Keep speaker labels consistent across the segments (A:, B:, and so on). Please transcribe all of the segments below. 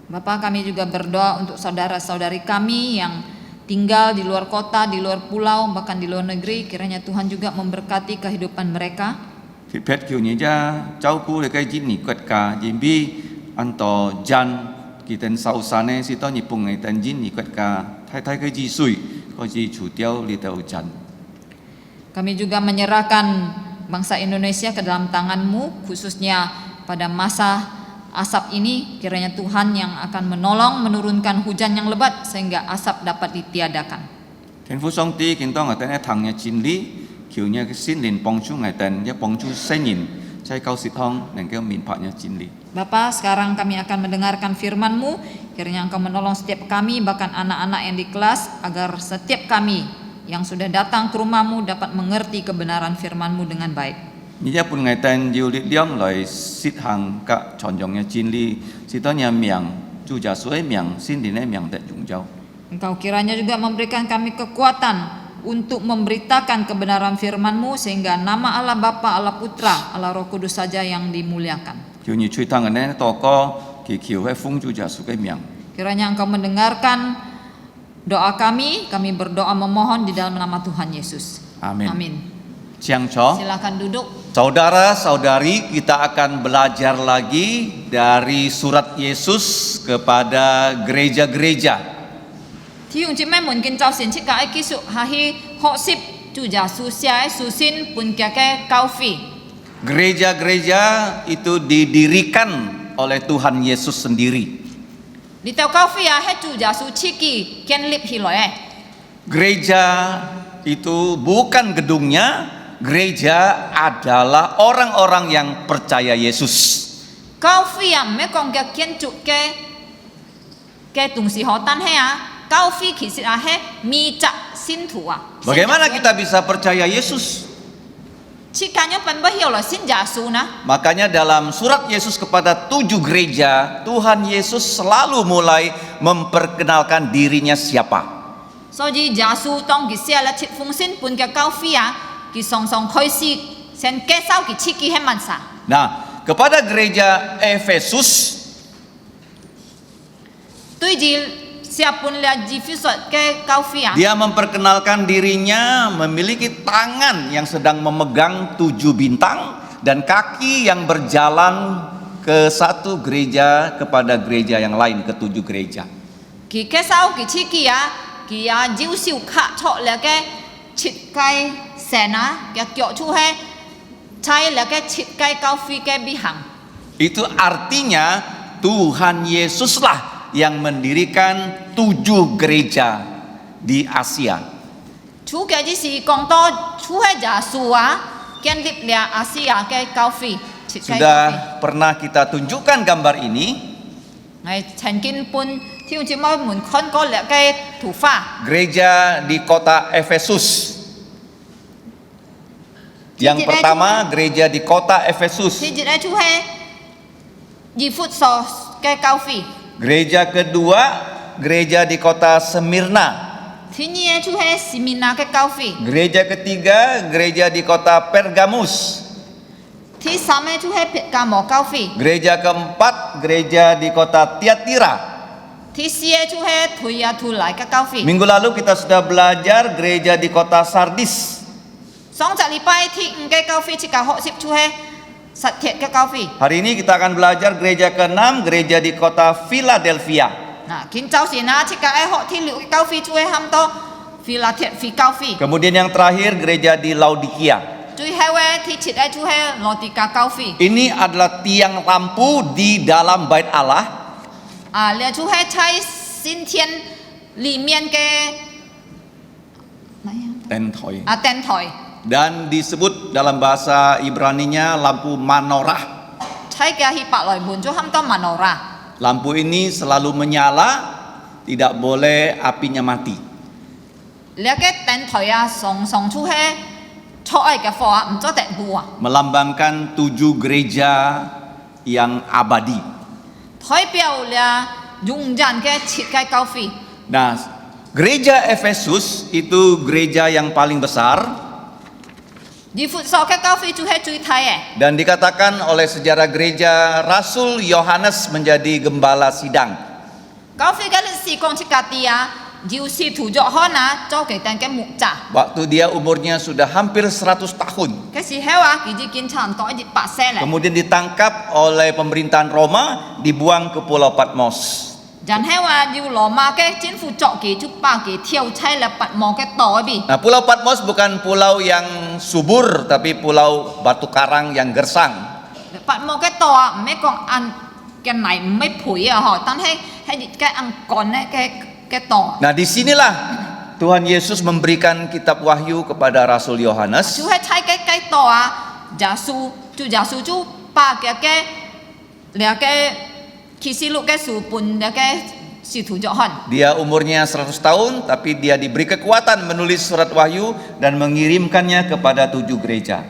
A: Bapak, kami juga berdoa untuk saudara-saudari kami yang tinggal di luar kota, di luar pulau, bahkan di luar negeri. Kiranya Tuhan juga memberkati kehidupan mereka.
B: 撇撇叫人家照顧你嘅印尼國家，因為安多人佢哋受傷呢，是當日本嘅但印尼國家太太嘅治水，開始除掉呢度人。
A: Kami juga menyerahkan bangsa Indonesia ke dalam tangan-Mu, khususnya pada masa asap ini. Kiranya Tuhan yang akan menolong menurunkan hujan yang lebat sehingga asap dapat ditiadakan.
B: 天父上帝，見到我哋呢行嘅真理，求你嘅聖靈幫助我哋，也幫助世人，在教室堂能夠明白嘅真理。
A: Bapa, sekarang kami akan mendengarkan firman-Mu. Kiranya Engkau menolong setiap kami, bahkan anak-anak yang di kelas, agar setiap kami yang sudah datang ke rumah-Mu dapat mengerti kebenaran firman-Mu dengan baik.
B: 你一般我哋要力量來實行及傳揚嘅真理，是當人命，主耶穌嘅命，聖靈嘅命得榮耀。
A: Engkau kiranya juga memberikan kami kekuatan untuk memberitakan kebenaran firman-Mu sehingga nama Allah Bapa, Allah Putra, Allah Roh Kudus saja yang dimuliakan.
B: 叫你吹湯嘅呢，禱告祈求喺奉主耶穌嘅名。
A: Kiranya Engkau mendengarkan doa kami berdoa memohon di dalam nama Tuhan Yesus.
B: Amin.
A: Amin. Silakan duduk.
B: Saudara-saudari, kita akan belajar lagi dari surat Yesus kepada gereja-gereja.
A: 弟兄姊妹們，今朝先去講繼續下去學習主耶穌寫嘅書信本嘅教會。
B: Gereja-gereja itu didirikan oleh Tuhan Yesus sendiri.
A: 呢條教會啊，係主耶穌自己建立起來嘅。
B: Gereja itu bukan gedungnya, gereja adalah orang-orang yang percaya Yesus.
A: 教會啊，唔係講嘅建築嘅東西好，但係啊。 教會其實係密集信徒啊。
B: Bagaimana kita bisa percaya Yesus? Makanya dalam surat Yesus kepada 7 gereja, Tuhan Yesus selalu mulai memperkenalkan dirinya siapa. Nah, kepada gereja Efesus, dia memperkenalkan dirinya memiliki tangan yang sedang memegang 7 bintang dan kaki yang berjalan ke satu gereja kepada gereja yang lain, ke 7 gereja. Itu artinya Tuhan Yesuslah yang mendirikan 7 gereja di Asia. Sudah pernah kita tunjukkan gambar ini. Gereja di kota Efesus. Yang pertama, gereja di kota Efesus. Gereja kedua, gereja di kota Smyrna. Gereja ketiga, gereja di kota Pergamus. Gereja keempat, gereja di kota Tiatira. Minggu lalu kita sudah belajar gereja di kota Sardis. Hari ini kita akan belajar gereja ke-6, gereja di kota Philadelphia. Kemudian yang terakhir, gereja di Laodikia. Ini adalah tiang lampu di dalam bait Allah. Tentoy. Dan disebut dalam bahasa Ibraninya lampu manorah. Lampu ini selalu menyala, tidak boleh apinya mati. Melambangkan 7 gereja yang abadi. Nah, gereja Efesus itu gereja yang paling besar. Dan dikatakan oleh sejarah gereja, Rasul Yohanes menjadi gembala sidang.
A: Kaufi galit si kong cikatia jiu si tujuh hona cho ke tan ke mukca.
B: Waktu dia umurnya sudah hampir 100 tahun.
A: Ke si hewa ki ji kin chan to ji pa se le.
B: Kemudian ditangkap oleh pemerintahan Roma, dibuang ke Pulau Patmos.
A: Jan hewa jiu Roma ke jin fu chok ki chu pa ki thiau chai le pat mo ke to bi.
B: Nah, Pulau Patmos bukan pulau yang subur, tapi pulau batu karang yang gersang.
A: Pat mo ke to me kong an ke nai me phui ho tan he ke ang kon ke to.
B: Nah, disinilah Tuhan Yesus memberikan kitab Wahyu kepada Rasul Yohanes.
A: Chú hay thay cái to giả su chú ba cái là cái khi xí lục cái su bun là cái si thủ Yohan.
B: Dia umurnya 100 tahun, tapi dia diberi kekuatan menulis surat Wahyu dan mengirimkannya kepada 7 gereja.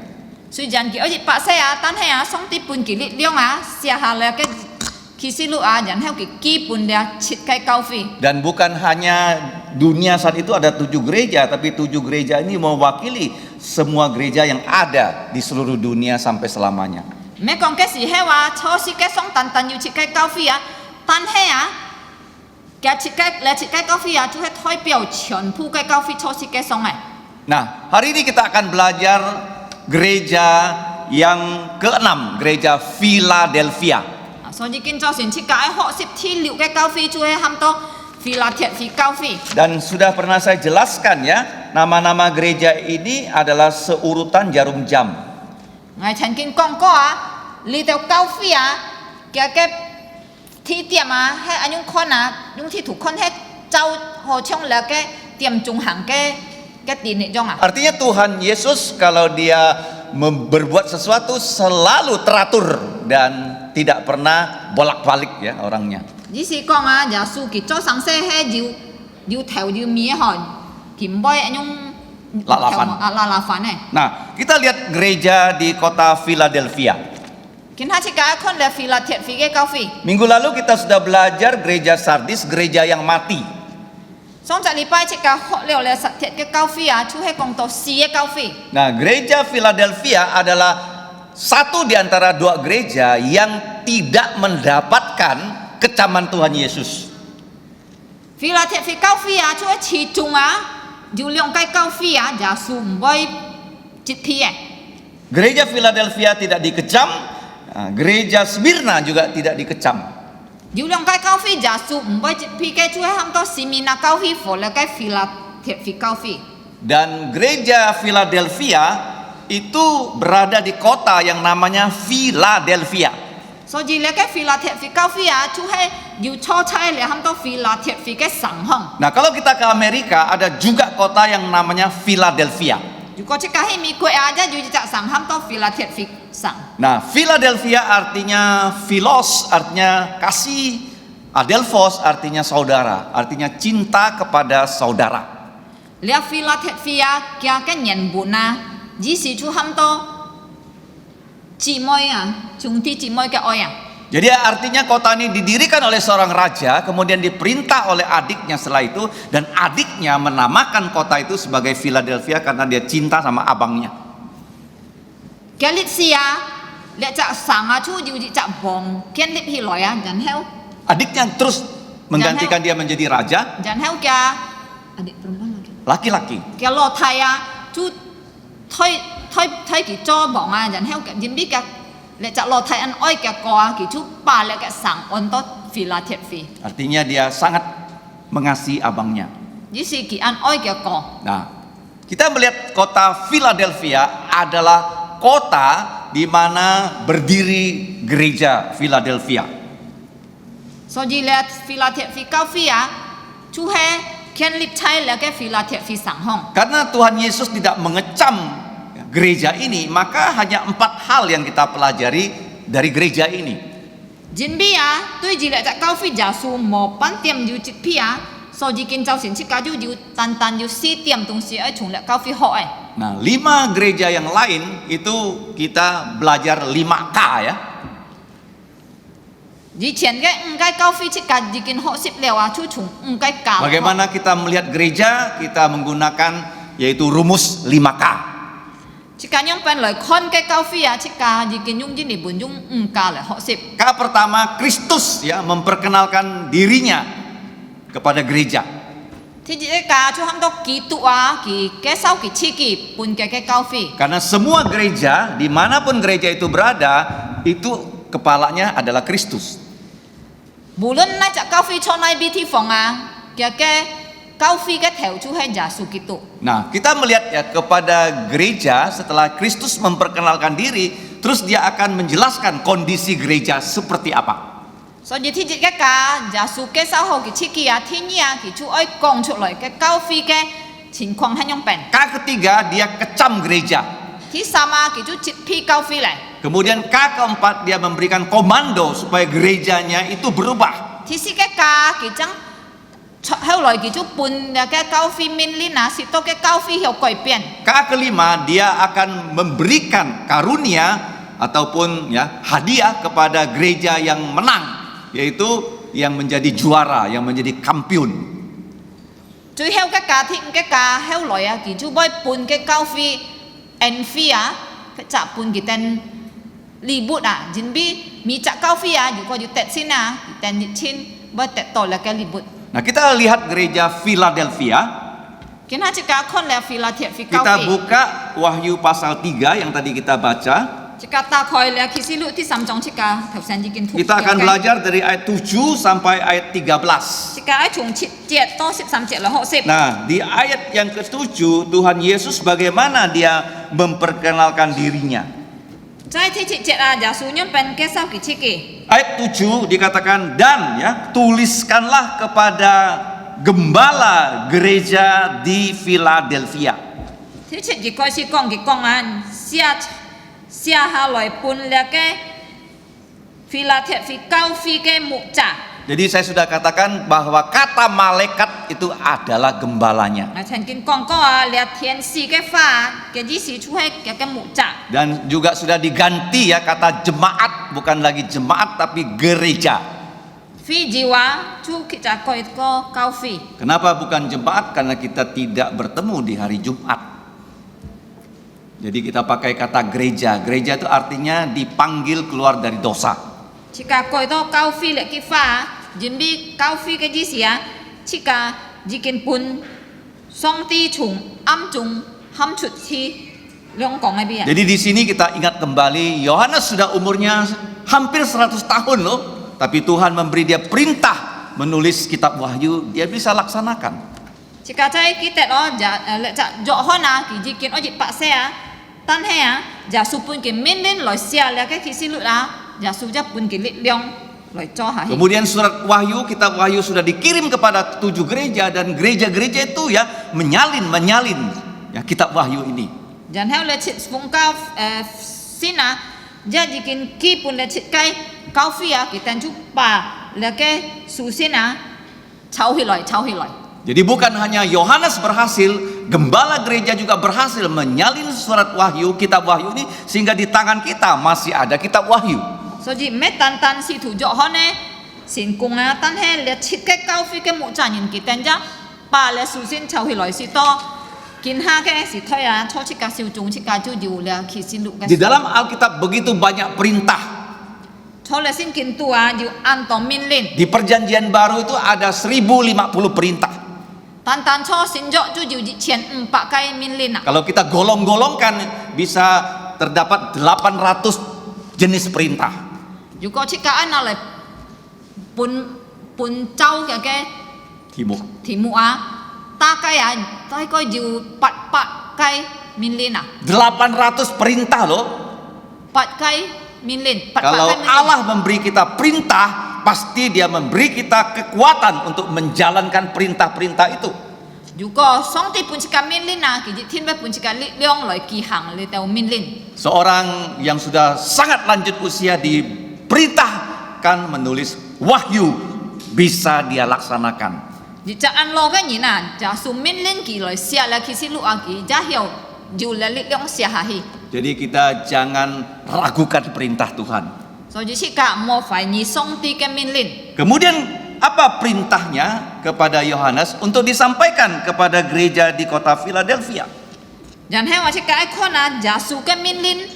A: Suy dàn kiểu gì bạn xe tan hay xong tiếp bun kỷ lị liông xia hà là cái khi xí lục dàn theo cái bun là chít cái cao phi.
B: Dan bukan hanya dunia saat itu ada 7 gereja, tapi 7 gereja ini mewakili semua gereja yang ada di seluruh dunia sampai selamanya.
A: Mấy con cái gì hay cho xí cái xong tàn yêu chít cái cao phi tan hay cái chít cái cao phi chú hay thôi biểu全部cái cao phi cho xí cái xong này.
B: Nah, hari ini kita akan belajar gereja yang ke-6, gereja Philadelphia.
A: So ji kin cho xin chít cái họ xếp thi liệu cái cao phi chú hay ham to Philadelphia cao phi.
B: Dan sudah pernah saya jelaskan ya, nama-nama gereja ini adalah seurutan jarum jam.
A: Ngài Trần Kinh Công có lý theo cao phi cái thi tiệm hay anh những con những thi thủ con hết trao hồ trong là cái tiệm trung hàng cái tiền này trong
B: Artinya Tuhan Yesus kalau dia berbuat sesuatu selalu teratur dan tidak pernah bolak-balik ya orangnya.
A: Chỉ是講giả sử佢做上世係要頭要面嗬，佢唔會用lalapan này.
B: Nah, kita lihat gereja di kota Philadelphia.
A: Kita cakap kon le Philadelphia cao phi.
B: Minggu lalu kita sudah belajar gereja Sardis, gereja yang mati.
A: Xong tại禮拜cakap học了le Philadelphia cao phi chú hay講到死嘅cao phi.
B: Nah, gereja Philadelphia adalah satu di antara 2 gereja yang tidak mendapatkan kecaman Tuhan Yesus.
A: Philadelphia cao phi chú hay chỉ trung dù lượng cái cao phi giả sử không phải chít phi.
B: Gereja Philadelphia tidak dikecam, gereja Smyrna juga tidak dikecam.
A: Dù lượng cái cao phi giả sử không phải chít phi cái chú hay ham to Smyrna cao phi phổ là cái Philadelphia cao phi.
B: Dan gereja Philadelphia itu berada di kota yang namanya Philadelphia.
A: So ji le cái Philadelphia cao phi chú hay dù cho chai le ham to Philadelphia cái sang hong.
B: Nah, kalau kita ke Amerika ada juga kota yang namanya Philadelphia.
A: Dù có chiếc cái mi quay aja dù chỉ sang ham to Philadelphia sang.
B: Nah, Philadelphia artinya philos, artinya kasih, adelphos artinya saudara, artinya cinta kepada saudara.
A: Le Philadelphia kia cái nhận buồn chỉ是chú ham to chị môi chúng ti chị môi cái oi
B: Jadi artinya kota ini didirikan oleh seorang raja, kemudian diperintah oleh adiknya setelah itu, dan adiknya menamakan kota itu sebagai Philadelphia karena dia cinta sama abangnya.
A: Cái lịch sử lệ chợ sang chú dù chỉ chợ bong cái lịch hi loi dan heo.
B: Adiknya terus menggantikan dia menjadi raja.
A: Dan heo kia adik perempuan lagi.
B: Laki-laki.
A: Cái lo thai chú thôi cái cho bong dan heo cái điểm biết cái lệ chợ lo thai ăn oi cái co cái chú ba lệ cái sang on to Philadelphia.
B: Artinya dia sangat mengasihi abangnya.
A: Chỉ是cái ăn oi cái co.
B: Nah, kita melihat kota Philadelphia adalah kota di mana berdiri gereja Philadelphia.
A: So ji le Philadelphia cao phi chú hay kian lip chai le cái Philadelphia sang hong.
B: Karena Tuhan Yesus tidak mengecam gereja ini, maka hanya 4 hal yang kita pelajari dari gereja ini.
A: Jin bi tuy ji le cao phi giả su mo pan tiệm ju chit phi so ji kin chao xin chit ka ju tan ju si tiệm tung si ai chung le cao phi ho
B: Nah, 5 gereja yang lain itu kita belajar 5K ya.
A: Ji qian cái cao phi chit ka ji kin ho sip le chu chung cái ka.
B: Bagaimana kita melihat gereja? Kita menggunakan yaitu rumus 5K.
A: Chit ka nyong pan le kon cái cao phi chit ka ji kin yung ji ni bun yung ka le ho sip.
B: K pertama, Kristus ya, memperkenalkan dirinya kepada gereja.
A: ที่จริงก็ช่วงตัวกี่ตัวกี่แก่เศร้ากี่ชีกี่ปุ่นแก่แก่เก้าฟี
B: Karena semua gereja, dimanapun gereja itu berada, itu kepalanya adalah Kristus.
A: 無論哪隻高飛坐哪邊地方啊，嘅高飛嘅頭就係耶穌基督。
B: Nah, kita melihat ya kepada gereja setelah Kristus memperkenalkan diri, terus dia akan menjelaskan kondisi gereja seperti apa.
A: 所以天主嘅家，耶穌嘅手後嘅設計啊，天意啊，佢就愛講出來嘅高飛嘅情況係樣變。
B: K ketiga, dia kecam gereja.
A: 第三啊，佢就接批高飛嚟。
B: Kemudian K keempat, dia memberikan komando supaya gerejanya itu berubah.
A: 第四嘅家，佢將後來佢就搬嘅高飛命令啊，使到嘅高飛有改變。
B: K kelima, dia akan memberikan karunia ataupun ya hadiah kepada gereja yang menang, yaitu yang menjadi juara, yang menjadi kampiun.
A: 最後嘅家庭嘅家後來啊，佢就會搬嘅高飛 envy 啊，佢就搬佢哋利物啊，人比มีจาก高飛啊，如果要得先啊，但熱錢會得到了嘅利物。
B: Nah, kita lihat gereja Philadelphia.
A: 見下隻家看了菲拉鐵菲高
B: Kita
A: 飛，
B: buka Wahyu pasal 3 yang tadi kita baca.
A: 隻家打開了啟示錄第3章，隻家頭先已經讀。
B: Kita akan belajar dari ayat 7 sampai ayat 13.
A: 隻家從7節到13節來學習。
B: Nah, di ayat yang ke-7 Tuhan Yesus bagaimana dia memperkenalkan dirinya.
A: 在第7節啊，耶穌用本嘅手嘅設計。
B: Ayat 7 dikatakan, dan ya tuliskanlah kepada gembala gereja di Philadelphia.
A: 第7節開始講嘅講啊，寫下來本了嘅菲拉鐵菲高飛嘅牧者。
B: Jadi saya sudah katakan bahwa kata malaikat itu adalah gembalanya.
A: 我曾經講過啊，你天使嘅話嘅意思就係嘅牧者。
B: Dan juga sudah diganti ya kata jemaat, bukan lagi jemaat tapi gereja.
A: 飛字話就其實改個高飛。
B: Kenapa bukan jemaat? Karena kita tidak bertemu di hari Jumat. Jadi kita pakai kata gereja. Gereja itu artinya dipanggil keluar dari dosa.
A: 即個改到高飛嚟嘅話，人比高飛嘅意思啊，即個已經本上帝從暗中喊出去兩講喺邊啊？
B: Jadi di sini kita ingat kembali Yohanes sudah umurnya hampir 100 tahun loh, tapi Tuhan memberi dia perintah menulis kitab Wahyu, dia bisa laksanakan.
A: 即個在記得咯，就約翰啊，佢已經我哋白寫啊，但係啊，耶穌本嘅命令來寫了嘅啟示錄啊，耶穌就本嘅力量來做下去。
B: Kemudian surat Wahyu, kitab Wahyu sudah dikirim kepada 7 gereja dan gereja-gereja itu ya menyalin ya kitab Wahyu ini.
A: 然後咧切奉教先啊，即係已經基本咧設計教會啊，佢等住把那個書先啊抄起來。
B: Jadi bukan hanya Yohanes berhasil, gembala gereja juga berhasil menyalin surat Wahyu, kitab Wahyu ini sehingga di tangan kita masih ada kitab Wahyu.
A: 所以咩單單是圖約翰呢成功啊，但係咧設計教會嘅牧者人佢等住把咧書先抄起來是多，見下嘅是推啊，初設計小眾設計就要咧啟示錄嘅。
B: Di dalam Alkitab begitu banyak perintah.
A: 初咧先見到啊，要按照命令。
B: Di Perjanjian Baru itu ada 1050 perintah.
A: 單單初先約就要1500個命令啊。
B: Kalau kita golong-golongkan bisa terdapat 800 jenis perintah.
A: 如果設計按落嚟本州嘅題目啊，大概要800個命令啊。
B: 800 perintah loh.
A: 8個命令。
B: Kalau Allah memberi kita perintah, pasti Dia memberi kita kekuatan untuk menjalankan perintah-perintah itu.
A: 如果上帝本設計命令啊，其實天父本設計力量來記行呢條命令。
B: Seorang yang sudah sangat lanjut usia diperintahkan menulis wahyu, bisa dia laksanakan.
A: 而就按落嘅人啊，就數命令佢來寫啦，其實錄啊佢就有力量寫下去。
B: Jadi kita jangan ragukan perintah Tuhan.
A: 所以設計冇懷疑上帝嘅命令。
B: Kemudian apa perintahnya kepada Yohanes untuk disampaikan kepada gereja di kota Philadelphia?
A: 然後我設計看啊，耶穌嘅命令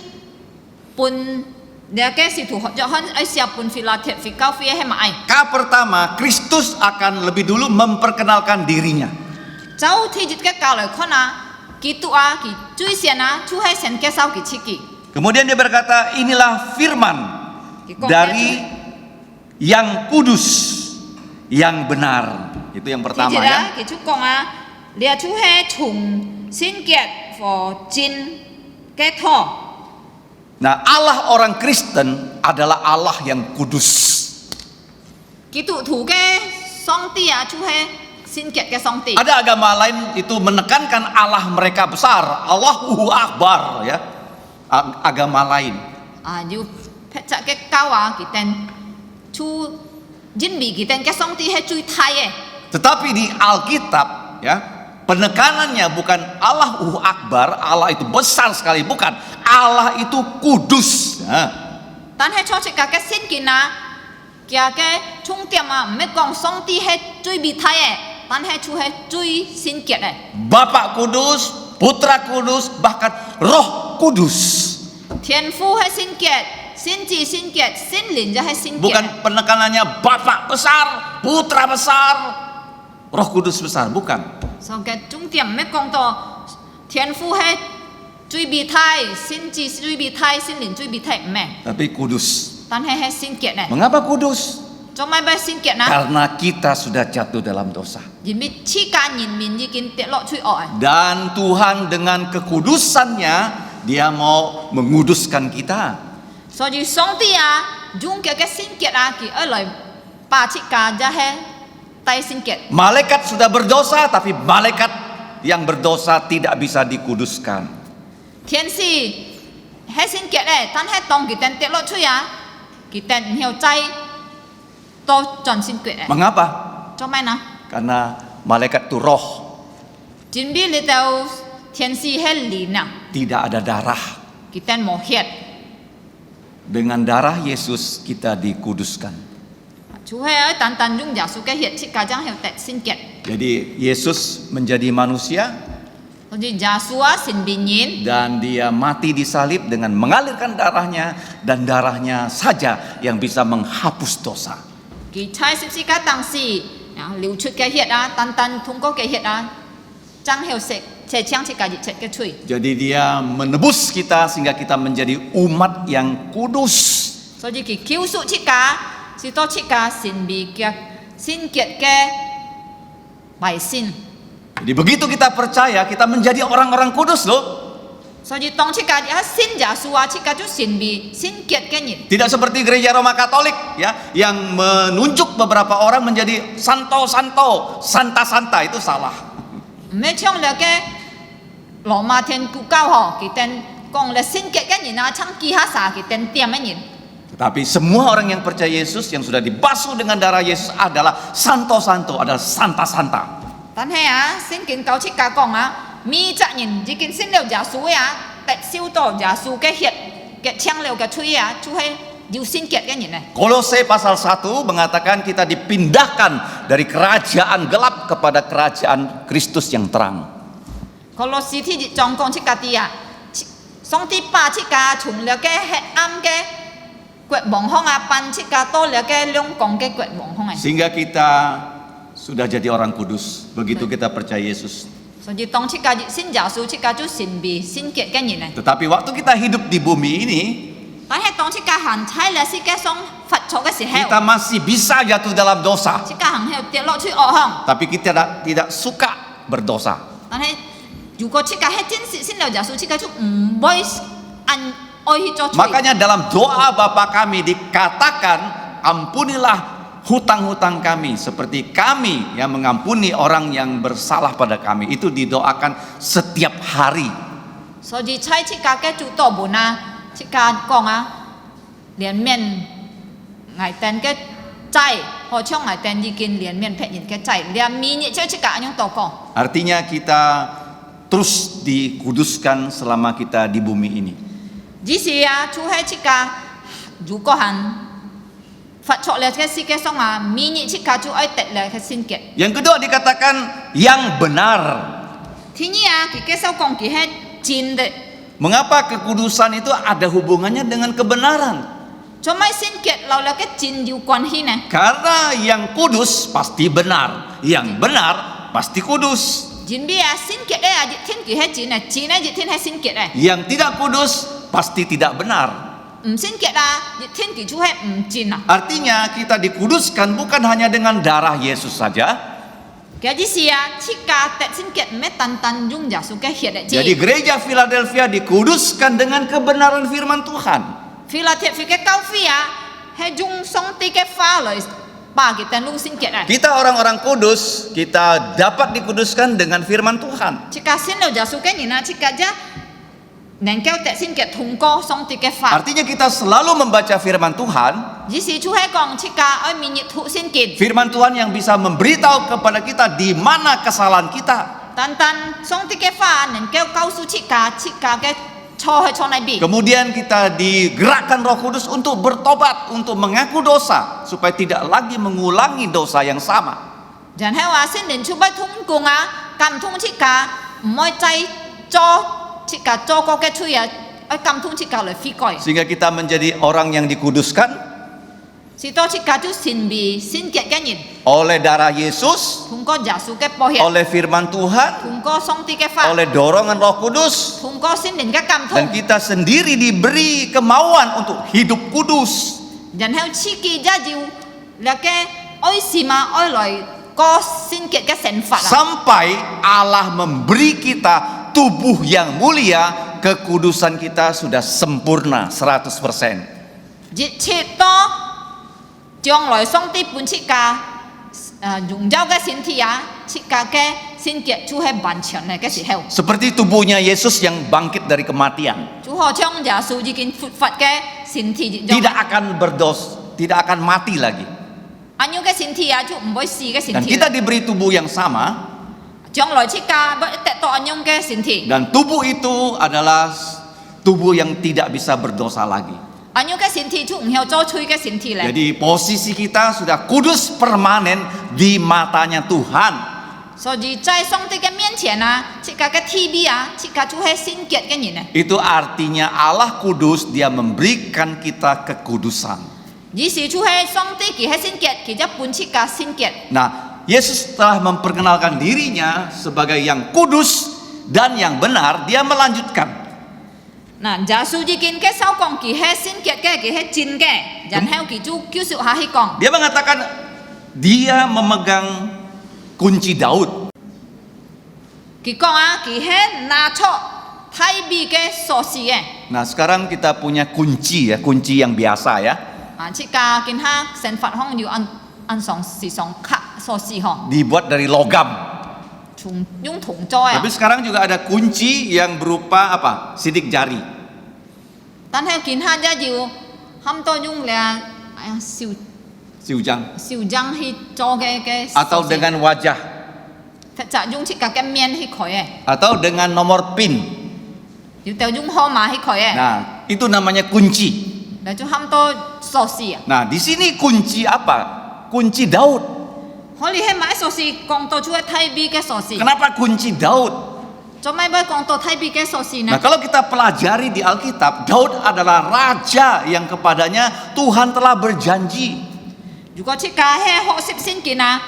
A: 本 Dia ke situ Johan siapun Philadelphia Kaufi he mai.
B: Pertama, Kristus akan lebih dulu memperkenalkan dirinya.
A: Jauh tijit ke kalau kona gitu ki cui siana cu hai sen ke sau ki ciki.
B: Kemudian dia berkata, inilah firman dari yang kudus, yang benar. Itu yang pertama ya.
A: Ki cu kong dia cu he chung sin kiet for jin ke tho.
B: Nah, Allah orang Kristen adalah Allah yang kudus.
A: Gitu tu ke song ti cu he sin kiet ke song ti.
B: Ada agama lain itu menekankan Allah mereka besar, Allahu Akbar ya. Agama lain.
A: Yu pecak ke kawa kita cu jin bi kita ke song ti he cui thai.
B: Tetapi di Alkitab ya, penekanannya bukan Allahu Akbar, Allah itu besar sekali, bukan. Allah itu kudus.
A: Tan he cho ka ke sin kina kia ke chung tiam me kong song ti he cui bi thai. Tan he chu he cui sin kiet
B: Bapa kudus, Putra kudus, bahkan Roh kudus.
A: Tian Fu he sin kiet, sin ji sin kiet, sin lin ja he sin kiet.
B: Bukan penekanannya Bapa besar, Putra besar, Roh Kudus besar, bukan.
A: So ke chung tiam me kong to Tian Fu he cui bi thai, sin ji cui bi thai, sin lin cui bi thai me.
B: Tapi kudus.
A: Tan he sin kiet
B: Mengapa kudus?
A: Cho mai ba sin kiet na.
B: Karena kita sudah jatuh dalam dosa.
A: Jin bi chi ka nyin min ji kin te lo cui o.
B: Dan Tuhan dengan kekudusannya dia mau menguduskan kita.
A: So ji song ti jung ke sin kiet ki loi pa chi ka ja he tai sin kiet.
B: Malaikat sudah berdosa, tapi malaikat yang berdosa tidak bisa dikuduskan.
A: Tian si he sin kiet tan he tong ki ten te lo cui ki ten hiao chai to chon sin kiet.
B: Mengapa?
A: Cho mai na.
B: Karena malaikat itu roh.
A: Jin bi le tau tian si he li na.
B: Tidak ada darah.
A: Ki ten mo hiet.
B: Dengan darah Yesus kita dikuduskan.
A: Chu he tan tan jung ja su ke hiet chi ka jang he te sin kiet.
B: Jadi Yesus menjadi manusia
A: Jadi ja su sin bi nyin.
B: dan dia mati di salib dengan mengalirkan darahnya, dan darahnya saja yang bisa menghapus dosa.
A: Ki chai si ka tang si liu chut ke hiet tan tan thung ko ke hiet jang he se che chiang chi ka ji che ke chui.
B: Jadi dia menebus kita sehingga kita menjadi umat yang kudus.
A: So ji ki kiu su chi ka si to chi ka sin bi kia sin kiet ke bai sin.
B: Jadi begitu kita percaya, kita menjadi orang-orang kudus loh.
A: So ji tong chi ka ja sin ja su chi ka ju sin bi sin kiet ke nyin.
B: Tidak seperti gereja Roma Katolik ya, yang menunjuk beberapa orang menjadi santo-santo, santa-santa, itu salah.
A: Me chong le ke lo ma thiên ku cao ho ki ten kong le sin kiet ke nyin chang ki ha sa ki ten tiam nyin.
B: Tetapi semua orang yang percaya Yesus, yang sudah dibasuh dengan darah Yesus adalah santo-santo, adalah santa-santa.
A: Tan he sin kin cao chi ka kong mi cha nyin ji kin sin leu ja su te siu to ja su ke hiet ke chiang leu ke chui chu he ju sin kiet ke nyin
B: Kolose pasal 1 mengatakan kita dipindahkan dari kerajaan gelap kepada kerajaan Kristus yang terang.
A: Kalau si ti jong kong chi ka ti song ti pa chi ka chung le ke he am ke kwet bong hong pan chi ka to le ke leong kong ke kwet bong hong
B: Sehingga kita sudah jadi orang kudus begitu kita percaya Yesus.
A: So ji tong chi ka ji sin ja su chi ka ju sin bi sin kiet ke nyin
B: Tetapi waktu kita hidup di bumi ini,
A: ta he tong chi ka han chai le si ke song fat cho ke si he
B: kita masih bisa jatuh dalam dosa.
A: chi ka hang he te lo chui o hong
B: Tapi kita tidak suka berdosa.
A: ta he ju ko chi ka he jin si sin leu ja su chi ka ju boys an oi hi cho chui.
B: Makanya dalam doa Bapa kami dikatakan, ampunilah hutang-hutang kami seperti kami yang mengampuni orang yang bersalah pada kami. Itu didoakan setiap hari.
A: So ji chai chi ka ke ju to bu na chi ka kong lian mian ngai ten ke chai ho chong ngai ten ji kin lian mian phe yin ke chai lian mi ni che chi ka nyong to kong.
B: Artinya kita terus dikuduskan selama kita di bumi ini.
A: Ji si chu he chi ka ju ko han fat cho le ke si ke song mi ni chi ka ju ai tet le ke sin kiet.
B: Yang kedua dikatakan yang benar.
A: Thi ni ki ke sao kong ki he jin de.
B: Mengapa kekudusan itu ada hubungannya dengan kebenaran?
A: Cho mai xin kiệt lao là cái jin yu quan hi nè.
B: Karena yang kudus pasti benar, yang benar pasti kudus.
A: Jin bia xin kiệt đây à, thiên kỳ hay jin này thiên hay xin kiệt này.
B: Yang tidak kudus pasti tidak benar.
A: Xin kiệt à, thiên kỳ chú hay jin à.
B: Artinya kita dikuduskan bukan hanya dengan darah Yesus saja.
A: Cái gì xia, chika tết xin kiệt mấy tan dung giả su cái hiện đại
B: Jadi gereja Philadelphia dikuduskan dengan kebenaran firman Tuhan.
A: Philadelphia cao phi à, hay dung song ti cái pha lời ba cái tên lu xin kiệt này.
B: Kita orang-orang kudus, kita dapat dikuduskan dengan firman Tuhan.
A: Chika xin đâu giả su cái gì na, chika ja neng kêu tết xin kiệt thùng co song ti cái pha.
B: Artinya kita selalu membaca firman Tuhan.
A: Gì xí chú hay còn chika ơi mình nhiệt thụ xin kiệt.
B: Firman Tuhan yang bisa memberitahu kepada kita di mana kesalahan kita.
A: Tan song ti cái pha neng kêu cao su chika cái cho hay cho này bị.
B: Kemudian kita digerakkan Roh Kudus untuk bertobat, untuk mengaku dosa supaya tidak lagi mengulangi dosa yang sama.
A: Jangan hewa xin đến chú bay thung cùng à, cầm thung chika mỗi chay cho chika cho có cái chui à, cầm thung chika lời phi coi.
B: Sehingga kita menjadi orang yang dikuduskan
A: Si to chika chú xin bị xin kiệt cái nhìn.
B: oleh darah Yesus,
A: Thung có giả su cái po hiện.
B: oleh firman Tuhan,
A: Thung có song ti cái pha.
B: oleh dorongan Roh Kudus.
A: Thung có xin đến cái cầm
B: Dan
A: thung.
B: kita sendiri diberi kemauan untuk hidup kudus.
A: Jangan hewa chiki ja jiu là cái oi sima oi lời có xin kiệt cái sen phạt à.
B: Sampai Allah memberi kita tubuh yang mulia, kekudusan kita sudah sempurna 100%.
A: Dịch chết to trong lời song ti bún chika dùng giao cái xin thi à chika cái xin kiệt chú hay bản chuyện này cái gì heo.
B: Seperti tubuhnya Yesus yang bangkit dari kematian.
A: Chú họ trong giả su chỉ kinh phật phật cái xin thi
B: Tidak akan tidak akan mati lagi.
A: anh nhung cái xin thi à chú không phải xì cái xin
B: Dan
A: thi.
B: kita diberi tubuh yang sama.
A: Trong lời chika bởi tệ to anh nhung cái xin thi.
B: Dan tubuh itu adalah tubuh yang tidak bisa berdosa lagi.
A: Anh nhung cái xin thi chú không hiểu cho chui cái xin thi này.
B: Jadi posisi kita sudah kudus permanen di matanya Tuhan.
A: So di在上帝嘅面前啊，chika cái TV à, chika chú hay xin kiệt cái nhìn này.
B: Itu artinya Allah kudus, Dia memberikan kita kekudusan.
A: Di si chú hay song ti kỳ hay xin kiệt, kỳ chấp bún chika xin kiệt.
B: Nah, Yesus telah memperkenalkan dirinya sebagai yang kudus dan yang benar. Dia melanjutkan.
A: Nah, giả sử di kinh cái sau còn kỳ hay xin kiệt cái kỳ hay chín cái, dàn heo kỳ chú kêu sự hà hi còn.
B: Dia mengatakan dia memegang kunci Daud.
A: Kỳ con á, kỳ hay na cho thay bi cái sổ xì ấy.
B: Nah, sekarang kita punya kunci ya, kunci yang biasa ya.
A: Chika kinh ha sen phạt hong yu ăn song xì song khạ sổ xì hong.
B: Dibuat dari logam.
A: Chung yung thùng cho à.
B: Tapi sekarang juga ada kunci yang berupa apa? Sidik jari.
A: Tan heo kinh ha ja yu ham to yung là siêu
B: Siujang.
A: răng hi cho cái
B: Atau dengan wajah.
A: thật chả yung chika cái miên hi khỏi ấy.
B: Atau dengan nomor PIN.
A: Yu teo yung ho mà hi khỏi ấy.
B: Nah, itu namanya kunci.
A: Là chú ham to sổ xì à.
B: Nah, di sini kunci apa? Kunci Daud.
A: Hồi hay mãi sổ xì con to chú hay thay bi cái sổ xì.
B: Kenapa kunci Daud?
A: Cho mấy bữa con to thay bi cái sổ xì
B: Nah,
A: này.
B: kalau kita pelajari di Alkitab, Daud adalah raja yang kepadanya Tuhan telah berjanji.
A: Dù có chiếc cá hay họ xếp xin kỳ nào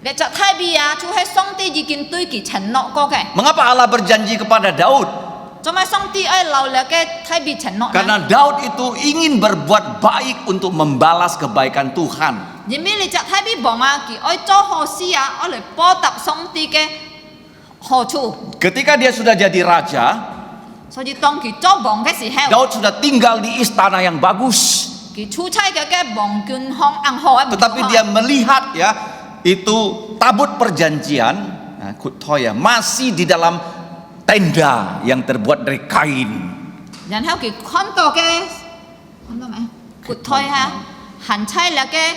A: để cho thay bi à chú hay song ti gì kinh tươi kỳ chấn nọ có cái.
B: Mengapa Allah berjanji kepada Daud?
A: Cho mấy song ti ấy lâu là cái thay bi chấn nọ.
B: Karena Daud itu ingin berbuat baik untuk membalas kebaikan Tuhan.
A: Nhưng mà cho thay bi bỏng à kỳ ấy cho họ xì à ở lại bỏ tập song ti cái họ chủ.
B: Ketika dia sudah jadi raja,
A: So di tông kỳ cho bỏng cái gì heo.
B: Daud sudah tinggal di istana yang bagus.
A: Kỳ chú chay cái bỏng kün hong ăn ho ấy.
B: Tetapi dia melihat ya, itu tabut perjanjian, nah, Kuthoya, masih di dalam tenda yang terbuat dari kain.
A: Dàn heo kỳ khom to cái khom to mày cụt thôi ha. Hẳn chay là cái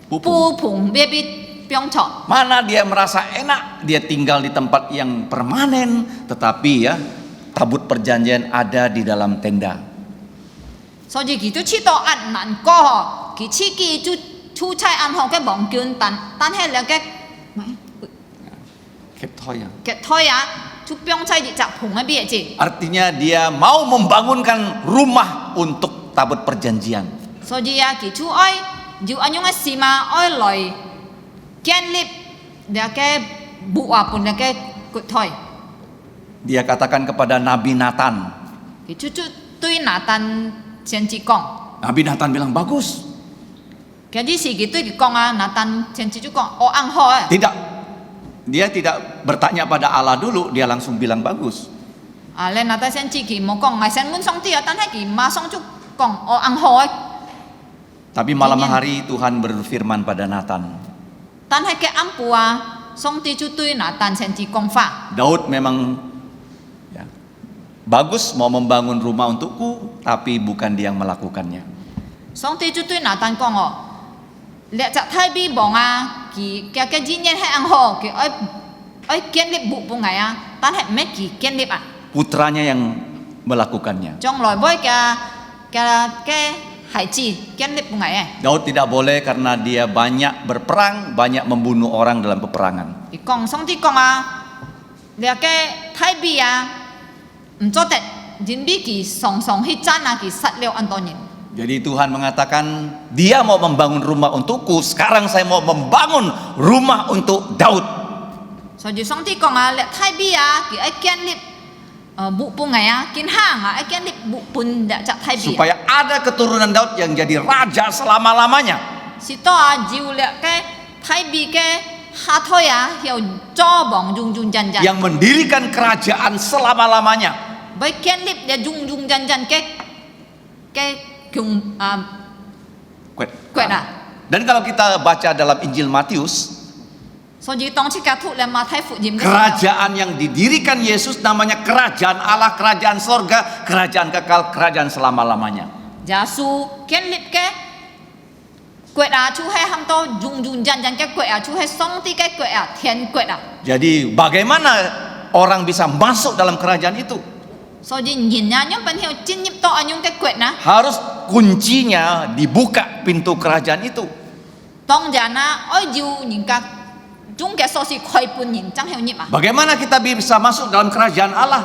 A: pu phùng bia bia piong chọ.
B: Mana dia merasa enak, dia tinggal di tempat yang permanen, tetapi ya tabut perjanjian ada di dalam tenda.
A: So gì kỳ chú chi to ăn nặn co họ kỳ chi kỳ chú chay ăn ho cái bỏng kün tan hay là cái
B: Kuthoya.
A: cái thôi à chú piong chay gì chặt phùng ấy bia gì.
B: Artinya dia mau membangunkan rumah untuk tabut perjanjian.
A: 所以啊，佢出愛要安樣嘅事嘛，愛來建立dia ke buah pun dia ke kuthoi.
B: Dia katakan kepada Nabi Nathan.
A: Ki cucu tui Nathan先知講，
B: Nabi Nathan bilang bagus.
A: jadi si gitu ki kong ah Nathan先知就講，哦ang ho eh.
B: Tidak, dia tidak bertanya pada Allah dulu, dia langsung bilang bagus.
A: Ale Nathan 先知ki mo kong ngai sen mun song ti ah tan hai ki ma song ju kong oh ang ho eh.
B: Tapi malam hari Tuhan berfirman pada Nathan.
A: Tan hai ke ampua song ti cu tui Nathan 先知講法。
B: Daud memang ya, bagus mau membangun rumah untukku, tapi bukan dia yang melakukannya.
A: 上帝就對拿單講哦，你隻太比忙啊，佢嘅經驗係安好，佢愛建立部分啊，但係唔係佢建立啊，
B: Putranya yang melakukannya.
A: 將來會嘅孩子建立部分啊。
B: Daud tidak boleh karena dia banyak berperang, banyak membunuh orang dalam peperangan.
A: 佢講上帝講啊，你嘅太比啊，唔做得，人比佢常常去爭啊，佢殺了很多人。
B: Jadi Tuhan mengatakan dia mau membangun rumah untukku, sekarang saya mau membangun rumah untuk Daud.
A: 所以上帝講啊，你太比啊，佢愛建立部分啊，建行啊，愛建立部分隻太比。
B: Supaya ada keturunan Daud yang jadi raja selama-lamanya.
A: 是多啊，要力嘅太比嘅下推啊，要做王中中真真，
B: Yang mendirikan kerajaan selama-lamanya.
A: 俾建立嘅中中真真嘅強啊，
B: Dan kalau kita baca dalam Injil Matius,
A: 所以當時嘅圖咧馬太福音嘅時候，
B: kerajaan yang didirikan Yesus namanya kerajaan Allah, kerajaan sorga, kerajaan kekal, kerajaan selama-lamanya.
A: 耶穌建立嘅國啊，就係很多中中真真嘅國啊，就係上帝嘅國啊，天國啊。
B: Jadi bagaimana orang bisa masuk dalam kerajaan itu?
A: 所以人啊，因為要進入到安樣嘅國啊，
B: Harus kuncinya dibuka pintu kerajaan itu.
A: 當然啊，愛要人家中嘅鎖匙開半年真係入啊。
B: Bagaimana kita bisa masuk dalam kerajaan Allah?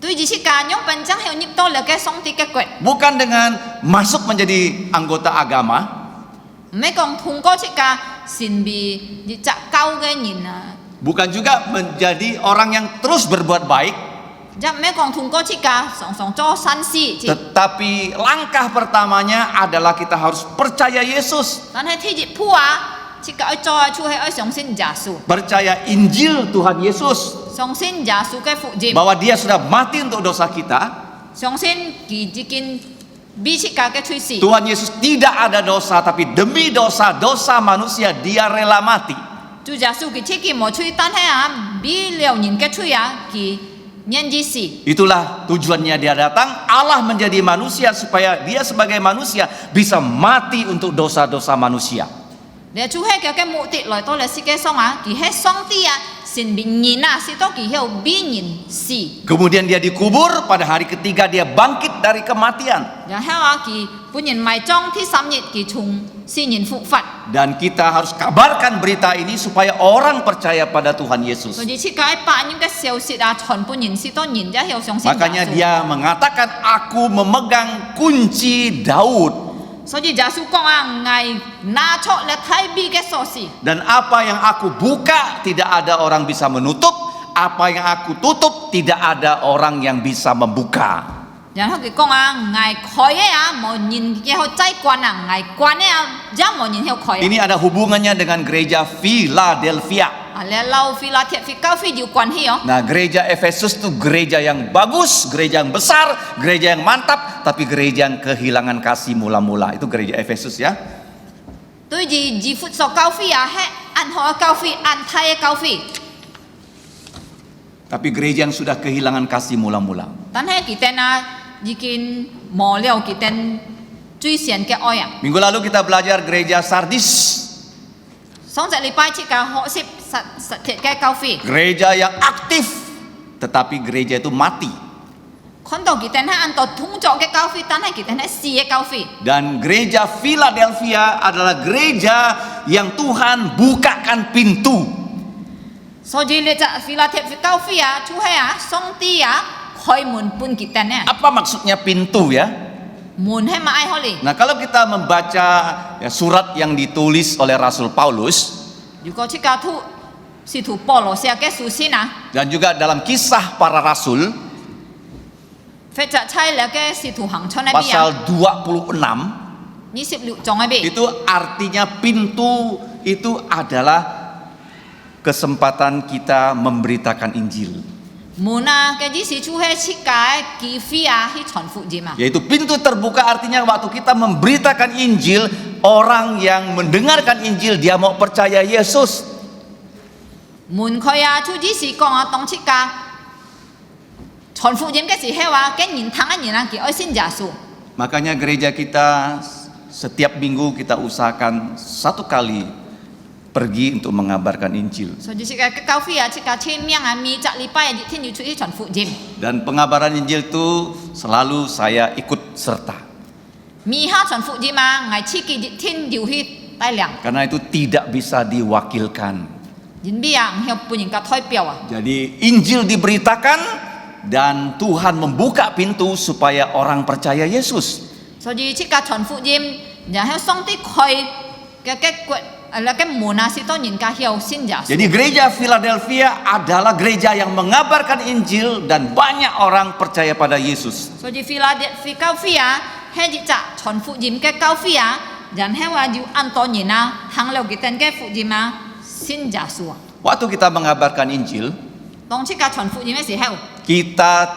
A: 對住是間樣本真係入到嚟嘅上帝嘅國。
B: Bukan dengan masuk menjadi anggota agama,
A: 唔係講通過出家善美你雜交嘅人啊，
B: bukan juga menjadi orang yang terus berbuat baik,
A: 即唔係講通過出家常常做善事，
B: tetapi langkah pertamanya adalah kita harus percaya Yesus,
A: 但係天熱鋪啊，出家愛做啊，出係愛相信耶穌，
B: percaya Injil Tuhan Yesus,
A: 相信耶穌嘅福音，
B: bahwa Dia sudah mati untuk dosa kita.
A: 相信佢已經比出家嘅趨勢。
B: Tuhan Yesus tidak ada dosa, tapi demi dosa-dosa manusia Dia rela mati.
A: 主耶穌佢出嘅冇吹，但係啊，比了人嘅吹啊，佢nhân di si.
B: Itulah tujuannya Dia datang, Allah menjadi manusia supaya Dia sebagai manusia bisa mati untuk dosa-dosa manusia.
A: Dia chủ hệ cái mục đích lại tới là世界上啊，佢係上帝啊，神明人啊，是到佢係比人死。
B: Kemudian Dia dikubur, pada hari ketiga Dia bangkit dari kematian.
A: 然後啊，佢本人埋葬ที่3日，佢從死人復活。
B: Dan kita harus kabarkan berita ini supaya orang percaya pada Tuhan Yesus.
A: 所以世界把呢個消息啊，傳本人是到人家要相信。
B: Makanya Dia mengatakan, aku memegang kunci Daud.
A: 所以耶穌講啊，ngài拿出了太比嘅鎖匙。
B: Dan apa yang aku buka tidak ada orang bisa menutup, apa yang aku tutup tidak ada orang yang bisa membuka.
A: 然後佢講啊，ngài開嘅啊，冇人嘅好齋關啊，ngài關嘅啊，也冇人好開啊。
B: Ini ada hubungannya dengan gereja Philadelphia.
A: 啊，你老菲拉鐵菲教會有關係哦。
B: Nah, gereja Efesus itu gereja yang bagus, gereja yang besar, gereja yang mantap, tapi gereja yang kehilangan kasih mula-mula. Itu gereja Efesus ya.
A: 對住以弗所教會啊，係安好嘅教會，安泰嘅教會。
B: Tapi gereja yang sudah kehilangan kasih mula-mula.
A: 但係佢哋啊，已經冇了佢哋最先嘅愛啊。
B: Minggu lalu kita belajar gereja Sardis.
A: 上隻禮拜七嘅學習實體嘅教會，
B: Gereja yang aktif, tetapi gereja itu mati.
A: 看到佢哋係按照通作嘅教會，但係佢哋係死嘅教會。
B: Dan gereja Philadelphia adalah gereja yang Tuhan bukakan pintu.
A: 所以你就菲拉鐵菲教會啊，就係啊，上帝啊開門搬佢哋呢。
B: Apa maksudnya pintu ya?
A: Mun he ma ai holi.
B: Nah, kalau kita membaca ya, surat yang ditulis oleh Rasul Paulus,
A: 如果去教徒使徒保羅寫嘅書信啊，
B: dan juga dalam kisah para rasul
A: 或者猜了嘅使徒行傳喺邊啊？
B: pasal 26
A: 26章喺邊？
B: itu artinya pintu itu adalah kesempatan kita memberitakan Injil.
A: 門啊嘅意思就係設計機會啊去傳福音啊。
B: Yaitu pintu terbuka artinya waktu kita memberitakan Injil, orang yang mendengarkan Injil dia mau percaya Yesus.
A: 門開啊，就意思講啊，當設計傳福音嘅時候啊，嘅人聽嘅人啊，佢愛信耶穌。
B: Makanya gereja kita setiap minggu kita usahakan 1 kali pergi untuk mengabarkan Injil.
A: 所以設計嘅教會啊，設計簽名啊，每隻禮拜啊，日天要出去傳福音。
B: Dan pengabaran Injil itu selalu saya ikut serta.
A: 每下傳福音啊，我設計日天要去帶領。
B: Karena itu tidak bisa diwakilkan.
A: 因為啊，唔係本人嘅代表啊。
B: Jadi Injil diberitakan dan Tuhan membuka pintu supaya orang percaya Yesus.
A: 所以設計傳福音，然後上帝開嘅門啊，使到人家有信耶穌。
B: Jadi gereja Philadelphia adalah gereja yang mengabarkan Injil dan banyak orang percaya pada Yesus.
A: 所以腓立比教會啊，係一隻傳福音嘅教會啊，然後啊要按多人啊，行了佢哋嘅福音啊，信耶穌啊。
B: Waktu kita mengabarkan Injil,
A: 當設計傳福音嘅時候，
B: kita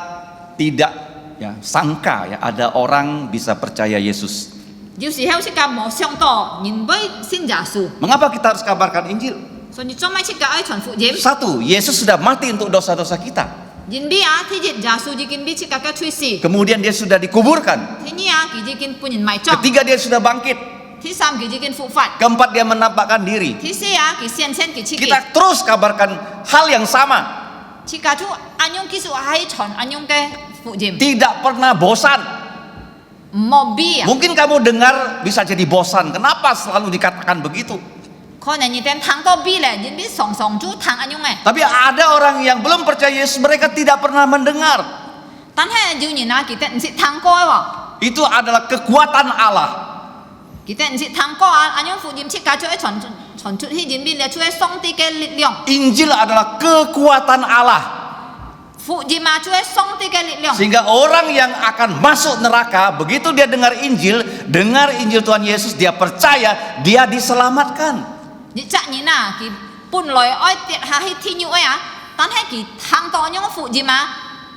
B: tidak ya sangka ya ada orang bisa percaya Yesus.
A: 有時候設計冇想到人會信耶穌，
B: Mengapa kita harus kabarkan Injil?
A: 所以做咩設計愛傳福音？
B: Satu, Yesus sudah mati untuk dosa-dosa kita.
A: 因為啊，睇見耶穌已經俾設計嘅出世，
B: Kemudian dia sudah dikuburkan.
A: 第二啊，佢已經本人埋葬，
B: Ketiga dia sudah bangkit.
A: 第三佢已經復活，
B: Keempat dia menampakkan diri.
A: 第四啊，佢先佢設計。
B: Kita terus kabarkan hal yang sama.
A: 設計出安樣技術係傳安樣嘅福音，
B: Tidak pernah bosan.
A: 冇必啊。
B: Mungkin kamu dengar bisa jadi bosan. Kenapa selalu dikatakan begitu?
A: 可能你哋聽到必咧，因為常常就聽安樣嘅。
B: Tapi ada orang yang belum percaya Yesus, mereka tidak pernah mendengar.
A: 但係有人啊，佢哋唔識聽歌喎，
B: Itu adalah kekuatan Allah.
A: 佢哋唔識聽歌啊，安樣福音設計出嚟傳出去，因為咧出嚟上帝嘅力量，
B: Injil adalah kekuatan Allah.
A: 福音啊出嚟上帝嘅力量，
B: Sehingga orang yang akan masuk neraka, begitu dia dengar Injil Tuhan Yesus, dia percaya, dia diselamatkan.
A: 你責人啊，佢本來愛跌下去天獄啊，但係佢聽到安樣福音啊，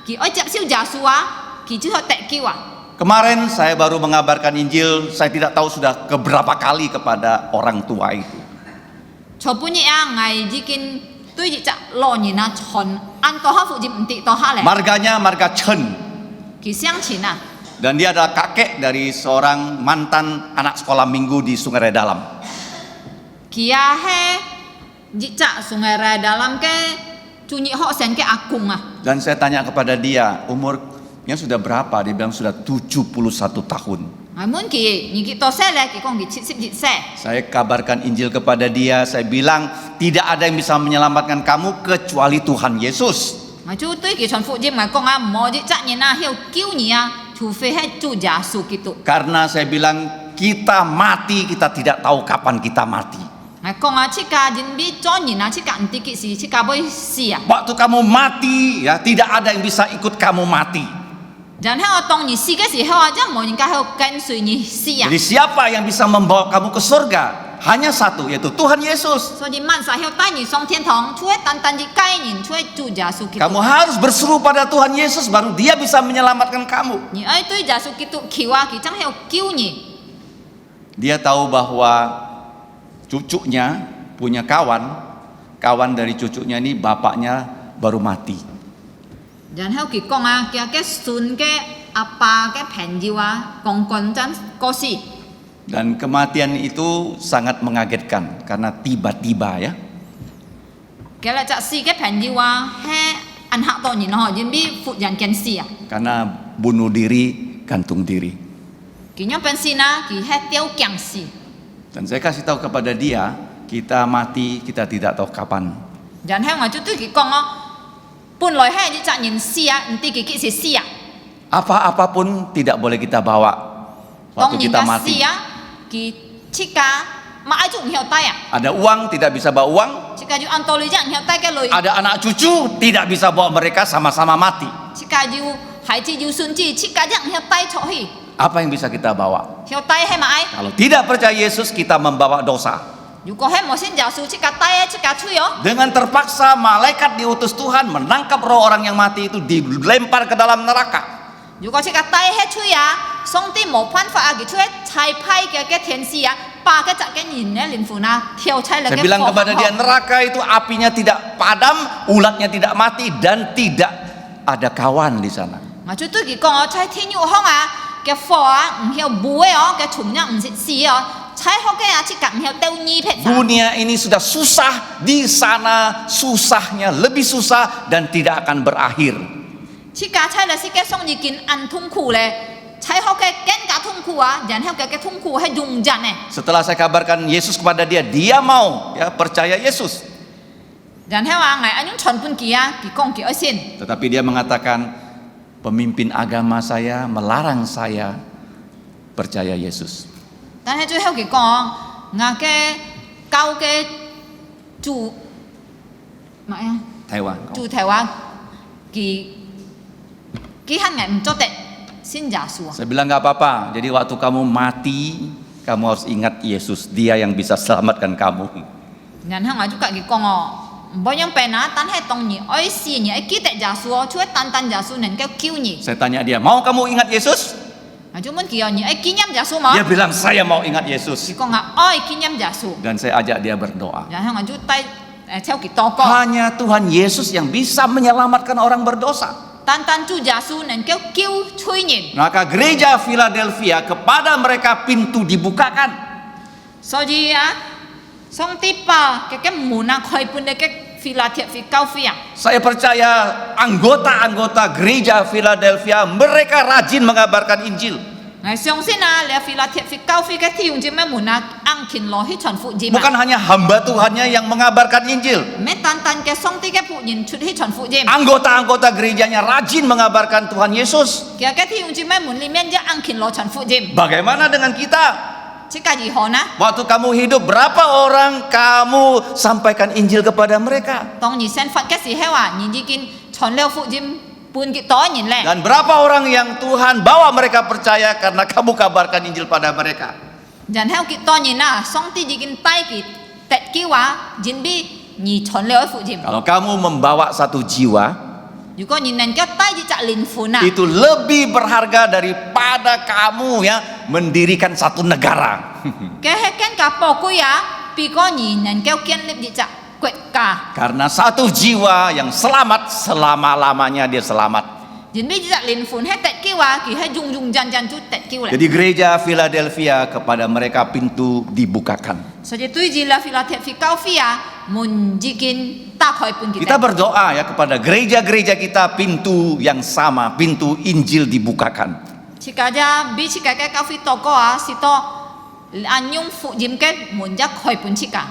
A: 佢愛接受耶穌啊，佢就係得救啊。
B: Kemarin saya baru mengabarkan Injil, saya tidak tahu sudah keberapa kali kepada orang tua itu.
A: 昨半日啊，我已經對一隻老人啊傳按多下福音唔跌多下咧，
B: Marganya marga Chen.
A: 佢相信啊。
B: Dan dia adalah kakek dari seorang mantan anak sekolah minggu di Sungai Dalam.
A: 佢啊係一隻送嚟dalam嘅專業學生嘅阿公啊。
B: Dan saya tanya kepada dia, umurnya sudah berapa? Dia bilang sudah 71 tahun.
A: 我問佢年紀多少咧？佢講佢71歲。
B: Saya kabarkan Injil kepada dia, saya bilang tidak ada yang bisa menyelamatkan kamu kecuali Tuhan Yesus.
A: 我就對佢傳福音，我講啊，冇一隻人啊，要救你啊，除非係主耶穌基督。
B: Karena saya bilang kita mati, kita tidak tahu kapan kita mati.
A: 我講啊，這個人比做人啊，這個唔知幾時，這個會死啊。
B: Waktu kamu mati, ya tidak ada yang bisa ikut kamu mati.
A: 然後當你死嘅時候啊，真冇人家去跟隨你死啊。
B: Jadi siapa yang bisa membawa kamu ke surga? Hanya satu, yaitu Tuhan Yesus.
A: 所以萬世要帶你上天堂，除咗單單一概念，除咗主耶穌基督。
B: Kamu harus berseru pada Tuhan Yesus, baru Dia bisa menyelamatkan kamu.
A: 你愛對耶穌基督求啊，佢真係要救你。
B: Dia tahu bahwa cucunya punya kawan dari cucunya ini bapaknya baru mati.
A: 然後佢講啊，佢嘅孫嘅阿爸嘅朋友啊，公公真過世。
B: Dan kematian itu sangat mengagetkan karena tiba-tiba ya.
A: 佢咧就死嘅朋友啊，係按嚇到人咯，因為忽然間死啊。
B: Karena bunuh diri, gantung diri.
A: 佢樣本身啊，佢係吊頸死。
B: Dan saya kasih tahu kepada dia, kita mati, kita tidak tahu kapan.
A: 然後我就對佢講咯，本來係一隻人死啊，唔知佢幾時死啊。
B: Apa-apapun tidak boleh kita bawa. waktu kita mati. Ada uang tidak bisa bawa uang. Ada anak cucu tidak bisa bawa mereka sama-sama mati. Apa yang bisa kita bawa? Kalau tidak percaya Yesus, kita membawa dosa. Dengan terpaksa malaikat diutus Tuhan menangkap roh orang yang mati itu, dilempar ke dalam neraka. Saya bilang kepada dia, neraka itu apinya tidak padam, ulatnya tidak mati, dan tidak ada kawan di sana. Dunia ini sudah susah, di sana susahnya lebih susah dan tidak akan berakhir. Setelah saya kabarkan Yesus kepada dia, dia mau percaya Yesus. Tetapi dia mengatakan, pemimpin agama saya melarang saya percaya Yesus. Taiwan. Saya bilang nggak apa-apa. Jadi waktu kamu mati, kamu harus ingat Yesus. Dia yang bisa selamatkan kamu. Saya tanya dia, mau kamu ingat Yesus? Dia bilang, saya mau ingat Yesus. Dan saya ajak dia berdoa. Hanya Tuhan Yesus yang bisa menyelamatkan orang berdosa. Maka gereja Philadelphia, kepada mereka pintu dibukakan. Saya percaya anggota-anggota gereja Philadelphia, mereka rajin mengabarkan Injil. Bukan hanya hamba Tuhannya yang mengabarkan Injil. Anggota-anggota gerejanya rajin mengabarkan Tuhan Yesus. Bagaimana dengan kita? Waktu kamu hidup, berapa orang kamu sampaikan Injil kepada mereka? Dan berapa orang yang Tuhan bawa mereka percaya karena kamu kabarkan Injil pada mereka? Kalau kamu membawa satu jiwa, itu lebih berharga daripada kamu mendirikan satu negara. Karena satu jiwa yang selamat, selama-lamanya dia selamat. Jadi gereja Philadelphia, kepada mereka pintu dibukakan. Kita berdoa kepada gereja-gereja kita, pintu yang sama, pintu Injil dibukakan.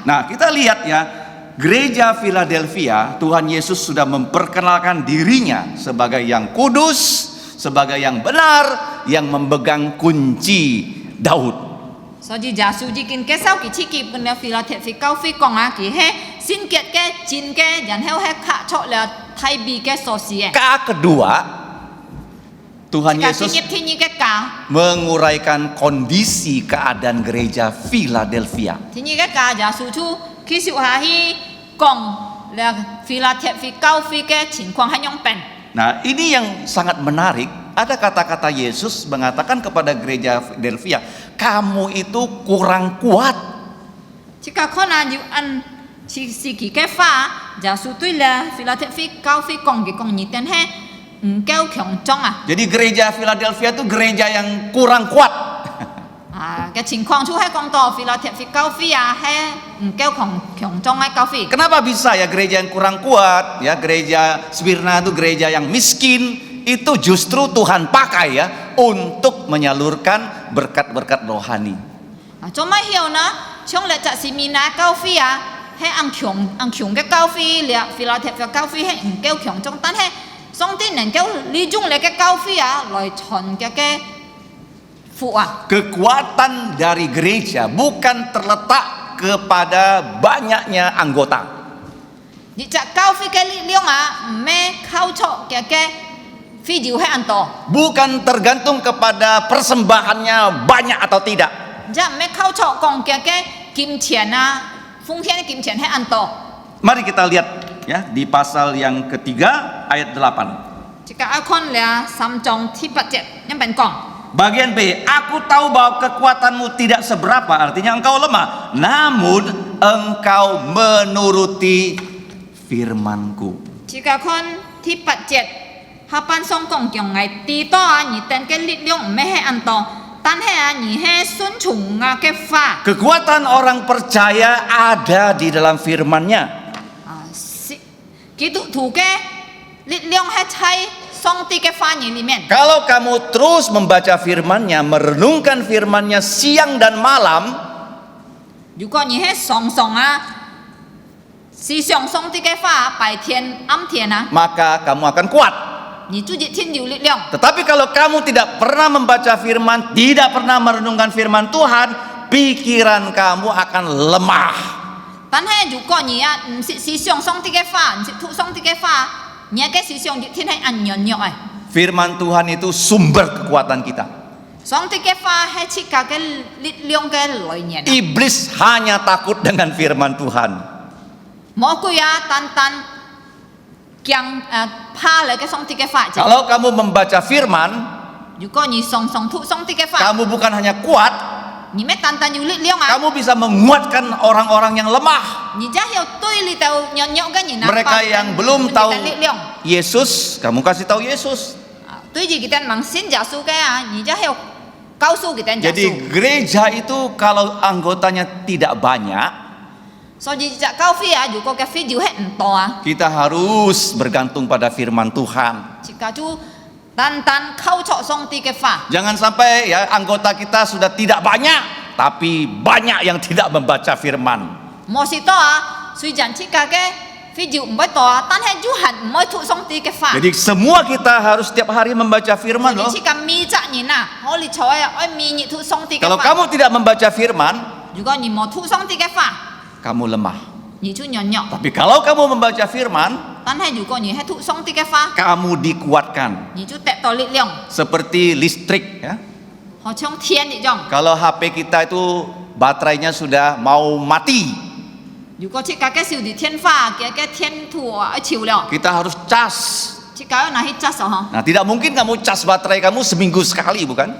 B: Nah, kita lihat gereja Philadelphia, Tuhan Yesus sudah memperkenalkan dirinya sebagai yang kudus, sebagai yang benar, yang memegang kunci Daud. Kedua, Tuhan Yesus menguraikan kondisi keadaan gereja Philadelphia. Nah, ini yang sangat menarik. Ada kata-kata Yesus mengatakan kepada gereja Philadelphia, kamu itu kurang kuat. Jadi gereja Philadelphia itu gereja yang kurang kuat. Kenapa bisa gereja yang kurang kuat? Gereja Smyrna itu gereja yang miskin. Itu justru Tuhan pakai untuk menyalurkan berkat-berkat rohani.
A: phụ à.
B: Kekuatan dari gereja bukan terletak kepada banyaknya anggota.
A: Nhị chả cao phi cái lực lượng à mẹ khao cho cái phi diệu hay ăn to.
B: Bukan tergantung kepada persembahannya banyak atau tidak.
A: Dạ mẹ khao cho còn cái kim tiền à phong thiên kim tiền hay ăn to.
B: Mari kita lihat ya di pasal yang ketiga ayat 8.
A: Jika akon là sam trong thi bát chết yang bên con.
B: Bagian B, aku tahu bahwa kekuatanmu tidak seberapa, artinya engkau lemah, namun engkau menuruti firmanku.
A: Jika kon thi bát chết hapan song kong kyong ngai ti to nhị tên cái lực lượng mẹ hay ăn to. Tan hay nhị hay xuân trùng cái pha.
B: Kekuatan orang percaya ada di dalam firman-Nya.
A: Gitu thủ cái lực lượng hay thay song ti cái pha nhị li men.
B: Kalau kamu terus membaca firman-Nya, merenungkan firman-Nya siang dan malam,
A: 如果你係常常時常上啲嘅話，白天暗天
B: maka kamu akan kuat.
A: 你就日天有力量。
B: Tetapi kalau kamu tidak pernah membaca firman, tidak pernah merenungkan firman Tuhan, pikiran kamu akan lemah.
A: 但係如果你唔是時常上啲嘅話，唔是土上啲嘅話，你嘅時常日天係暗弱弱嘅。
B: Firman Tuhan itu sumber kekuatan kita.
A: 上啲嘅話係切格嘅力量嘅來源。
B: Iblis hanya takut dengan firman Tuhan.
A: 魔鬼單驚怕你嘅上啲嘅話。
B: Kalau kamu membaca firman,
A: 如果你常常土上啲嘅話，
B: kamu bukan hanya kuat,
A: 你咩單有力量
B: kamu bisa menguatkan orang-orang yang lemah.
A: 你真係對你到弱弱嘅人
B: Mereka yang belum tahu
A: 力量。
B: Yesus, kamu kasih tahu Yesus.
A: 對住佢哋盲信耶穌嘅你真係告訴佢哋耶穌。
B: Jadi gereja itu kalau anggotanya tidak banyak,
A: 所以就教會如果嘅會就係唔多
B: kita harus bergantung pada firman Tuhan.
A: 即係就單靠錯上帝嘅話。
B: Jangan sampai ya anggota kita sudah tidak banyak, tapi banyak yang tidak membaca firman.
A: 冇事多雖然即係嘅會就唔會多但係就係唔會ถู上帝嘅話。
B: Jadi semua kita harus setiap hari membaca firman loh.
A: 即係每隻人可以坐喺每日ถู上帝嘅
B: Kalau
A: 話。
B: kamu tidak membaca firman,
A: 如果你冇ถู上帝嘅話，
B: kamu lemah.
A: 你就弱弱。
B: Tapi kalau kamu membaca firman,
A: 但係如果你係ถู上帝嘅話，
B: kamu dikuatkan
A: 你就得到力量，
B: seperti listrik ya.
A: 好像天一樣。
B: Kalau HP kita itu baterainya sudah mau mati,
A: 如果即係嘅小啲天花嘅天土潮了，
B: kita harus cas.
A: 即係拿去執手嗬。
B: Nah, tidak mungkin kamu cas baterai kamu seminggu sekali, bukan?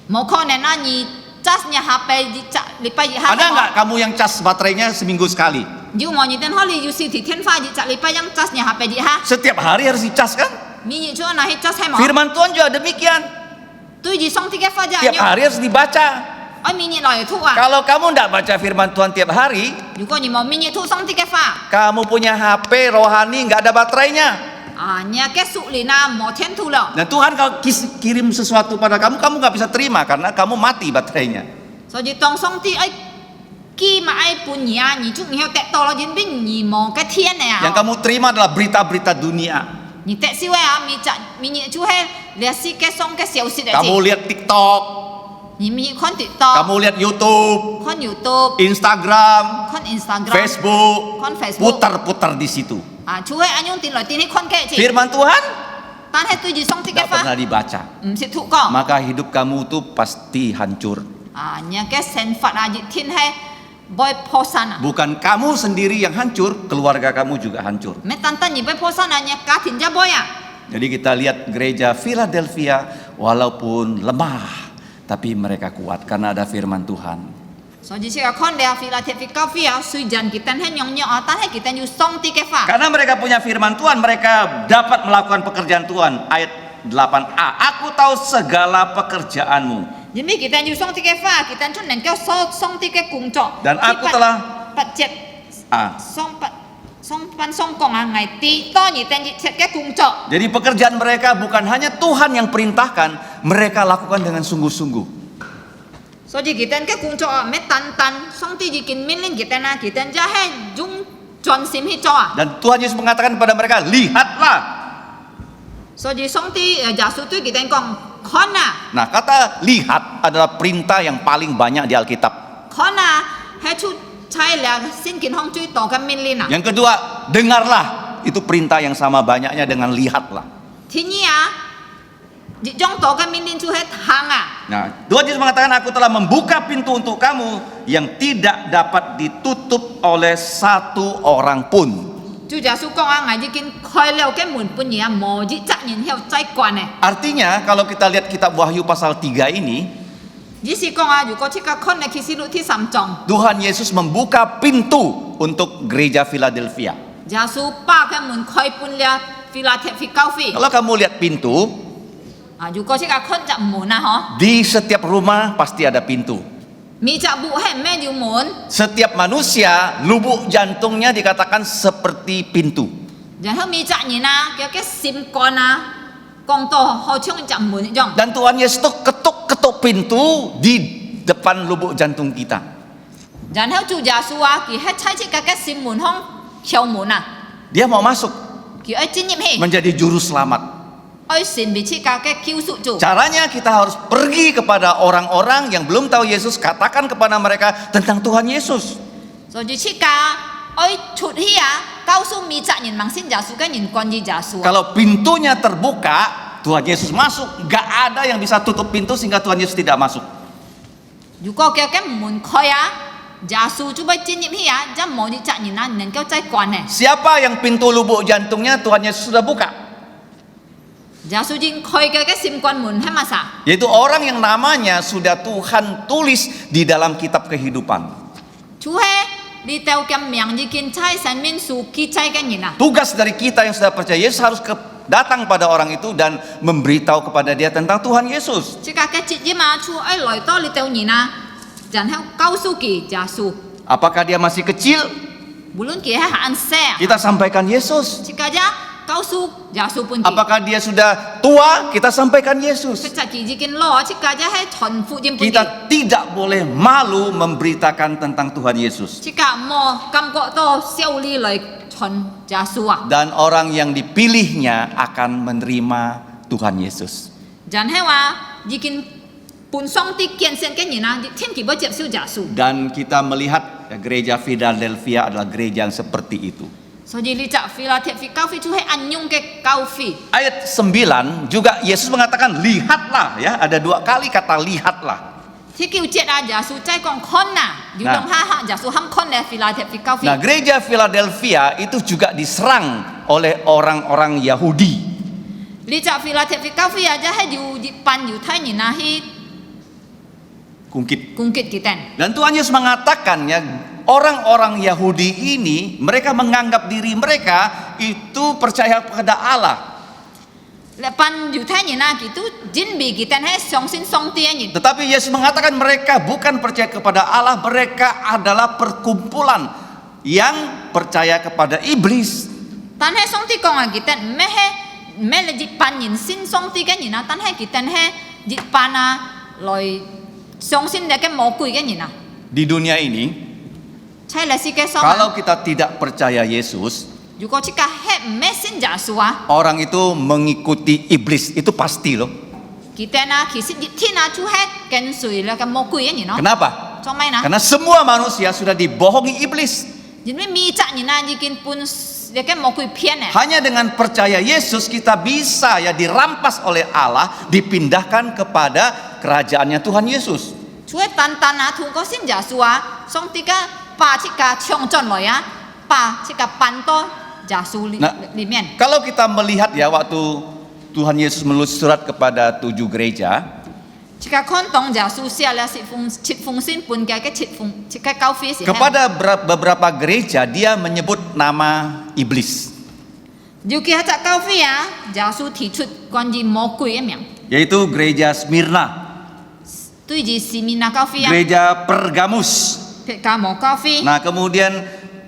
A: 冇可能你執你下輩你執禮拜日下。
B: Ada nggak kamu yang cas baterainya seminggu sekali?
A: 如果你等可你要小啲天花你執禮拜日執你下輩日下，
B: Setiap hari harus dicas kan?
A: 每日就拿去執係冇。
B: Firman Tuhan juga demikian.
A: 對住上帝嘅法就
B: Tiap hari harus dibaca.
A: 我每日來吐啊。
B: Kalau kamu tidak baca firman Tuhan tiap hari,
A: 如果你冇每日吐上帝嘅法，
B: kamu punya HP rohani nggak ada baterainya.
A: 你嘅屬靈冇天吐了。
B: Nah Tuhan kalau kirim sesuatu pada kamu, kamu nggak bisa terima karena kamu mati baterainya.
A: 所以當上帝寄埋半嘢，你就唔要得到了，因為你冇嘅天啊。
B: Yang kamu terima adalah berita-berita dunia.
A: 你得少每日就係歷史嘅上嘅消息嚟。
B: Kamu lihat TikTok,
A: 你每日看TikTok，
B: kamu lihat YouTube,
A: 看 YouTube，
B: Instagram,
A: 看 Instagram，
B: Facebook,
A: 看 Facebook，
B: putar-putar di situ.
A: 就係按用電來電去看嘅字。
B: Firman Tuhan
A: 但係對住上帝嘅
B: tidak
A: 法，
B: pernah dibaca.
A: 唔識讀講。
B: Maka hidup kamu tuh pasti hancur.
A: 你嘅成法日天係會破產。
B: Bukan kamu sendiri yang hancur, keluarga kamu juga hancur.
A: 咩單單而會破產你家庭就會。
B: Jadi kita lihat gereja Philadelphia walaupun lemah, tapi mereka kuat karena ada firman Tuhan.
A: 所以即係看你腓立比教會雖然佢哋係弱弱但係佢哋要上帝嘅法。
B: Karena mereka punya firman Tuhan, mereka dapat melakukan pekerjaan Tuhan. Ayat 8a, aku tahu segala pekerjaanmu.
A: 因為佢哋要上帝嘅法，佢哋就能夠做上帝嘅工作。
B: Dan aku telah
A: 不接上班上工危啲，當然等熱切嘅工作。
B: Jadi pekerjaan mereka bukan hanya Tuhan yang perintahkan, mereka lakukan dengan sungguh-sungguh.
A: 所以佢哋嘅工作咩單單上帝已經命令佢哋佢哋就係用專心去做。
B: Dan Tuhan Yesus mengatakan kepada mereka, lihatlah.
A: 所以上帝耶穌對佢哋講， khona
B: Nah, kata lihat adalah perintah yang paling banyak di Alkitab.
A: khona he chu chai la sin kin hong chui to ka min lin na
B: Yang kedua, dengarlah. Itu perintah yang sama banyaknya dengan lihatlah.
A: thi ni ji jong to ka min lin chu he thang
B: Nah, Tuhan Yesus mengatakan, aku telah membuka pintu untuk kamu yang tidak dapat ditutup oleh satu orang pun.
A: chu ja su kong ngai ji kin khoi leo ke mun pun ya mo ji cha nin heu chai kwan ne
B: Artinya, kalau kita lihat kitab Wahyu pasal 3 ini,
A: ji si kong yu ko chi ka khon ne ki si lu thi sam chong
B: Tuhan Yesus membuka pintu untuk gereja Philadelphia.
A: ja su pa ka mun khoi pun lia Philadelphia kau fi
B: Kalau kamu lihat pintu,
A: yu ko chi ka khon ja mun na ho
B: di setiap rumah pasti ada pintu.
A: mi cha bu he me yu mun
B: Setiap manusia, lubuk jantungnya dikatakan seperti pintu.
A: ja heu mi cha ni na ke sim kon na kong to ho chung ja mun jong
B: Dan Tuhan Yesus tuh ketuk-ketuk pintu di depan lubuk jantung kita.
A: jan heu chu ja su ki he chai chi ka sim mun hong hiao mun na
B: Dia mau masuk
A: ki ai chin nim he
B: menjadi juru selamat.
A: ai sin bi chi ka ke kiu su chu
B: Caranya kita harus pergi kepada orang-orang yang belum tahu Yesus, katakan kepada mereka tentang Tuhan Yesus.
A: so ji chi ka ai chut hi kau su mi cha nin mang sin ja su ka nin kon ji ja su
B: Kalau pintunya terbuka, Tuhan Yesus masuk. Gak ada yang bisa tutup pintu sehingga Tuhan Yesus tidak masuk.
A: yu ko ke mun khoi ja su chu bai chin nim hi ja mo ji cha nin na nen kau chai kwan ne
B: Siapa yang pintu lubuk jantungnya Tuhan Yesus sudah buka?
A: ja su jin khoi ke sim kwan mun he ma sa
B: Yaitu orang yang namanya sudah Tuhan tulis di dalam kitab kehidupan.
A: chu he li teo kem miang ji kin chai san min su ki chai ka nin na
B: Tugas dari kita yang sudah percaya Yesus harus datang pada orang itu dan memberitahu kepada dia tentang Tuhan Yesus.
A: chi ka ke chi ji ma chu ai loi to li teo nin na jan heu kau su ki ja su
B: Apakah dia masih kecil?
A: bulun ki he han se
B: Kita sampaikan Yesus.
A: chi ka ja kau su ja su pun ki
B: Apakah dia sudah tua? Kita sampaikan Yesus.
A: ke cha ki ji kin lo chi ka ja he chon fu jin pun ki
B: Kita tidak boleh malu memberitakan tentang Tuhan Yesus.
A: chi ka mo kam ko to siau li loi chon ja su
B: Dan orang yang dipilihnya akan menerima Tuhan Yesus.
A: jan he ji kin pun song ti kian sen ke nin na ji thiên ki bo jep su ja su
B: Dan kita melihat ya, gereja Philadelphia adalah gereja yang seperti itu.
A: so ji li cha Philadelphia kau fi chu he an nyung ke kau fi
B: Ayat 9 juga Yesus mengatakan lihatlah ya, ada 2 kali kata lihatlah.
A: thi kiu jet ja su chai kong khon na yu
B: Nah.
A: dong ha ja su ham khon le Philadelphia kau fi
B: Nah, gereja Philadelphia itu juga diserang oleh orang-orang Yahudi.
A: li cha Philadelphia kau fi ja he yu ji pan yu thai nin na hi
B: Kungkit.
A: kungkit kiten
B: Dan Tuhan Yesus mengatakan ya, orang-orang Yahudi ini mereka menganggap diri mereka itu percaya kepada Allah.
A: le pan yu thai nin na ki tu jin bi kiten he song sin song ti nin
B: Tetapi Yesus mengatakan mereka bukan percaya kepada Allah, mereka adalah perkumpulan yang percaya kepada iblis.
A: tan he song ti kong kiten me le ji pan nin sin song ti ke nin na tan he kiten he ji pana loi song sin de ke mo kui ke nin na
B: Di dunia ini,
A: chai le si ke song
B: kalau kita tidak percaya Yesus,
A: yu ko chi ka he me sin ja su
B: orang itu mengikuti iblis, itu pasti loh.
A: kiten na ki si ji thi na chu he ken sui le ke mo kui ke nin no
B: Kenapa?
A: cho mai na
B: Karena semua manusia sudah dibohongi iblis.
A: jin me mi cha nin na ji kin pun le ke mo kui phien ne
B: Hanya dengan percaya Yesus kita bisa ya dirampas oleh Allah, dipindahkan kepada kerajaannya Tuhan Yesus.
A: chu he tan tan na thu ko sin ja su song ti ka pa chi ka chong chon lo ya pa chi ka pan to ja su li
B: Nah,
A: li mien
B: Kalau kita melihat ya waktu Tuhan Yesus menulis surat kepada 7 gereja,
A: chi ka khon tong ja su sia la si fung chit fung sin pun ka ke chit fung chi ka kau fi si
B: kepada beberapa gereja dia menyebut nama iblis,
A: yu ki ha cha kau fi ja su thi chut kon ji mo kui e miang
B: yaitu gereja Smyrna,
A: tui ji simina kau fi
B: gereja Pergamus.
A: pe ka mo kau fi
B: Nah, kemudian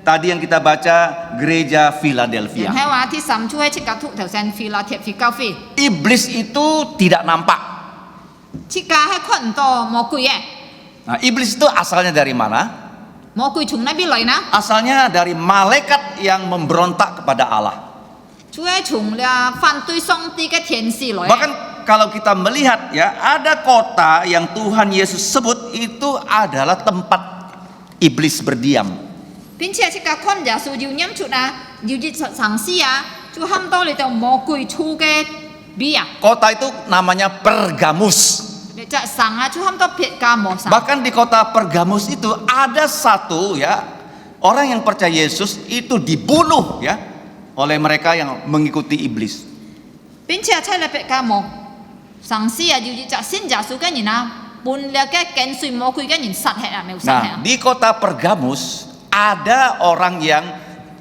B: tadi yang kita baca gereja Philadelphia.
A: yan he thi sam chu he chi ka thu thau san fi la the fi kau fi
B: Iblis itu tidak nampak.
A: chi ka he khon to mo kui e
B: Nah, iblis itu asalnya dari mana?
A: mo kui chung na bi loi na
B: Asalnya dari malaikat yang memberontak kepada Allah.
A: chu he chung la fan tui song ti ke thiên si loi
B: Bahkan kalau kita melihat ya, ada kota yang Tuhan Yesus sebut itu adalah tempat iblis berdiam.
A: 並且即個看耶穌要念出啊，要熱嘗試啊，就喊到你就魔鬼處嘅比啊，
B: Kota itu namanya Pergamus.
A: 你就上啊，就喊到別家魔上。
B: Bahkan di kota Pergamus itu ada satu ya, orang yang percaya Yesus itu dibunuh ya oleh mereka yang mengikuti iblis.
A: 並且出嚟別家魔嘗試啊，要熱就信耶穌嘅人啊，半日嘅跟隨魔鬼嘅人殺氣啊，冇殺氣
B: Nah,
A: 啊。
B: di kota Pergamus ada orang yang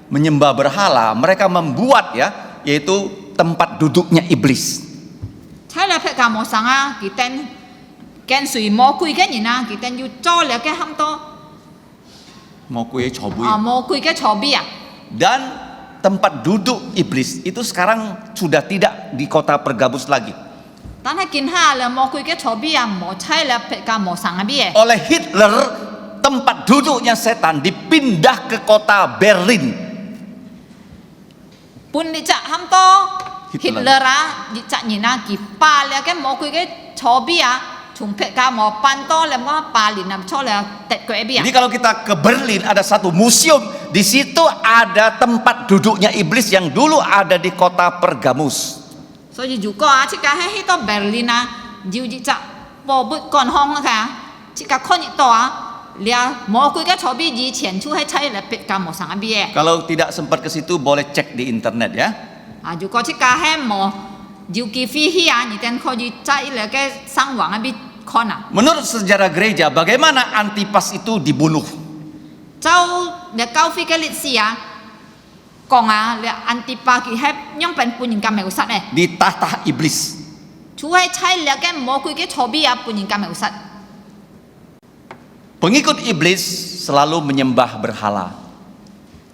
B: menyembah berhala, mereka membuat ya, yaitu tempat duduknya iblis.
A: 出嚟別家魔上啊，佢哋跟隨魔鬼嘅人啊，佢哋要做嚟嘅喊到
B: Mau kue cobu
A: 啊
B: ya.
A: 魔鬼嘅錯比啊。
B: Dan tempat duduk iblis itu sekarang sudah tidak di kota Pergamus lagi.
A: 但係見下咧魔鬼嘅錯比啊，冇出嚟別家魔上啊比嘅。
B: Oleh Hitler, tempat duduknya setan dipindah ke kota Berlin.
A: 半日就喊到
B: Hitler
A: Hitler 啊，日就人啊，佢把咧嘅魔鬼嘅錯比啊。 從別家魔搬到嚟麼巴林啊，錯嚟敵佢邊
B: Jadi kalau kita ke Berlin ada satu museum, di situ ada tempat duduknya iblis yang dulu ada di kota Pergamus.
A: 所以如果啊，即個喺到 Berlin 啊，要日就波不乾康啦㗎，即個看日到啊，你啊魔鬼嘅錯比以前出喺出嚟別家魔上一邊
B: Kalau tidak sempat ke situ boleh cek di internet ya.
A: 啊，如果即個喺魔要結飛起啊，你哋可以在嚟嘅生活一邊看啊。
B: Menurut sejarah gereja, bagaimana Antipas itu dibunuh?
A: 就你教會嘅歷史啊，講啊，你安提帕佢係樣本半人咁描述咧，
B: Ditahta iblis.
A: 除係猜你嘅魔鬼嘅錯比啊，半人咁描述。
B: Pengikut iblis selalu menyembah berhala.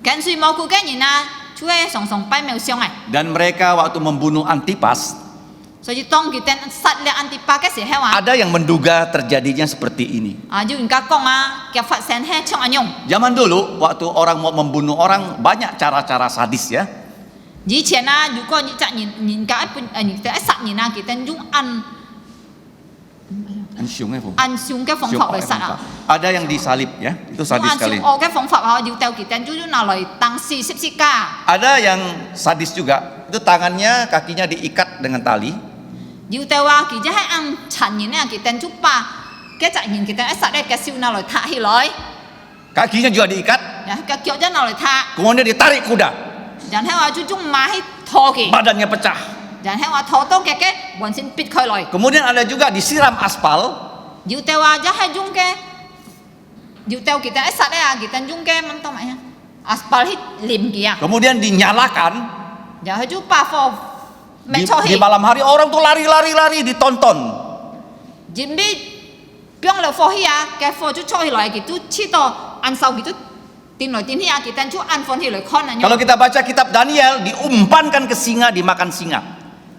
A: 跟隨魔鬼嘅人啊，除係常常拜偶像嘅，
B: Dan mereka waktu membunuh Antipas,
A: 所以當佢哋殺你安提帕嘅時候啊，
B: ada yang menduga terjadinya seperti ini.
A: 啊要人家講啊，佢發生係唱樣。
B: Zaman dulu waktu orang mau membunuh orang banyak cara-cara sadis ya.
A: 以前啊，如果你責人家人哋殺人啊，佢哋用按上嘅方法嚟殺啊。
B: Ada yang disalib ya, itu
A: 用
B: sadis
A: 按上
B: sekali.
A: 我嘅方法啊，要掉佢哋就拿來當是十字架。
B: Ada yang sadis juga, itu tangannya kakinya diikat dengan tali.
A: 要掉啊，佢就係按殘忍啊，佢哋就把嘅責人佢哋一殺咧嘅燒拿來撻起來，
B: Kakinya juga diikat,
A: 然後嘅腳就拿來撻，
B: kemudian ditarik kuda,
A: 然後話就用馬去拖佢，
B: badannya pecah.
A: 然後話拖到嘅完全逼佢來。
B: Kemudian ada juga disiram aspal,
A: 要掉啊，一係用嘅，要掉佢哋一殺咧啊，佢哋用嘅乜多乜呀，aspal去淋佢啊，
B: kemudian dinyalakan.
A: 然後就把火
B: Di,
A: 滅錯
B: di
A: 氣，
B: malam hari orang tuh lari-lari ditonton.
A: 然後變了火氣啊，嘅火就錯起來，佢都知道按手佢都掂來掂去啊，佢哋就按火起來看啊。
B: Kalau kita baca kitab Daniel, diumpankan ke singa, dimakan singa.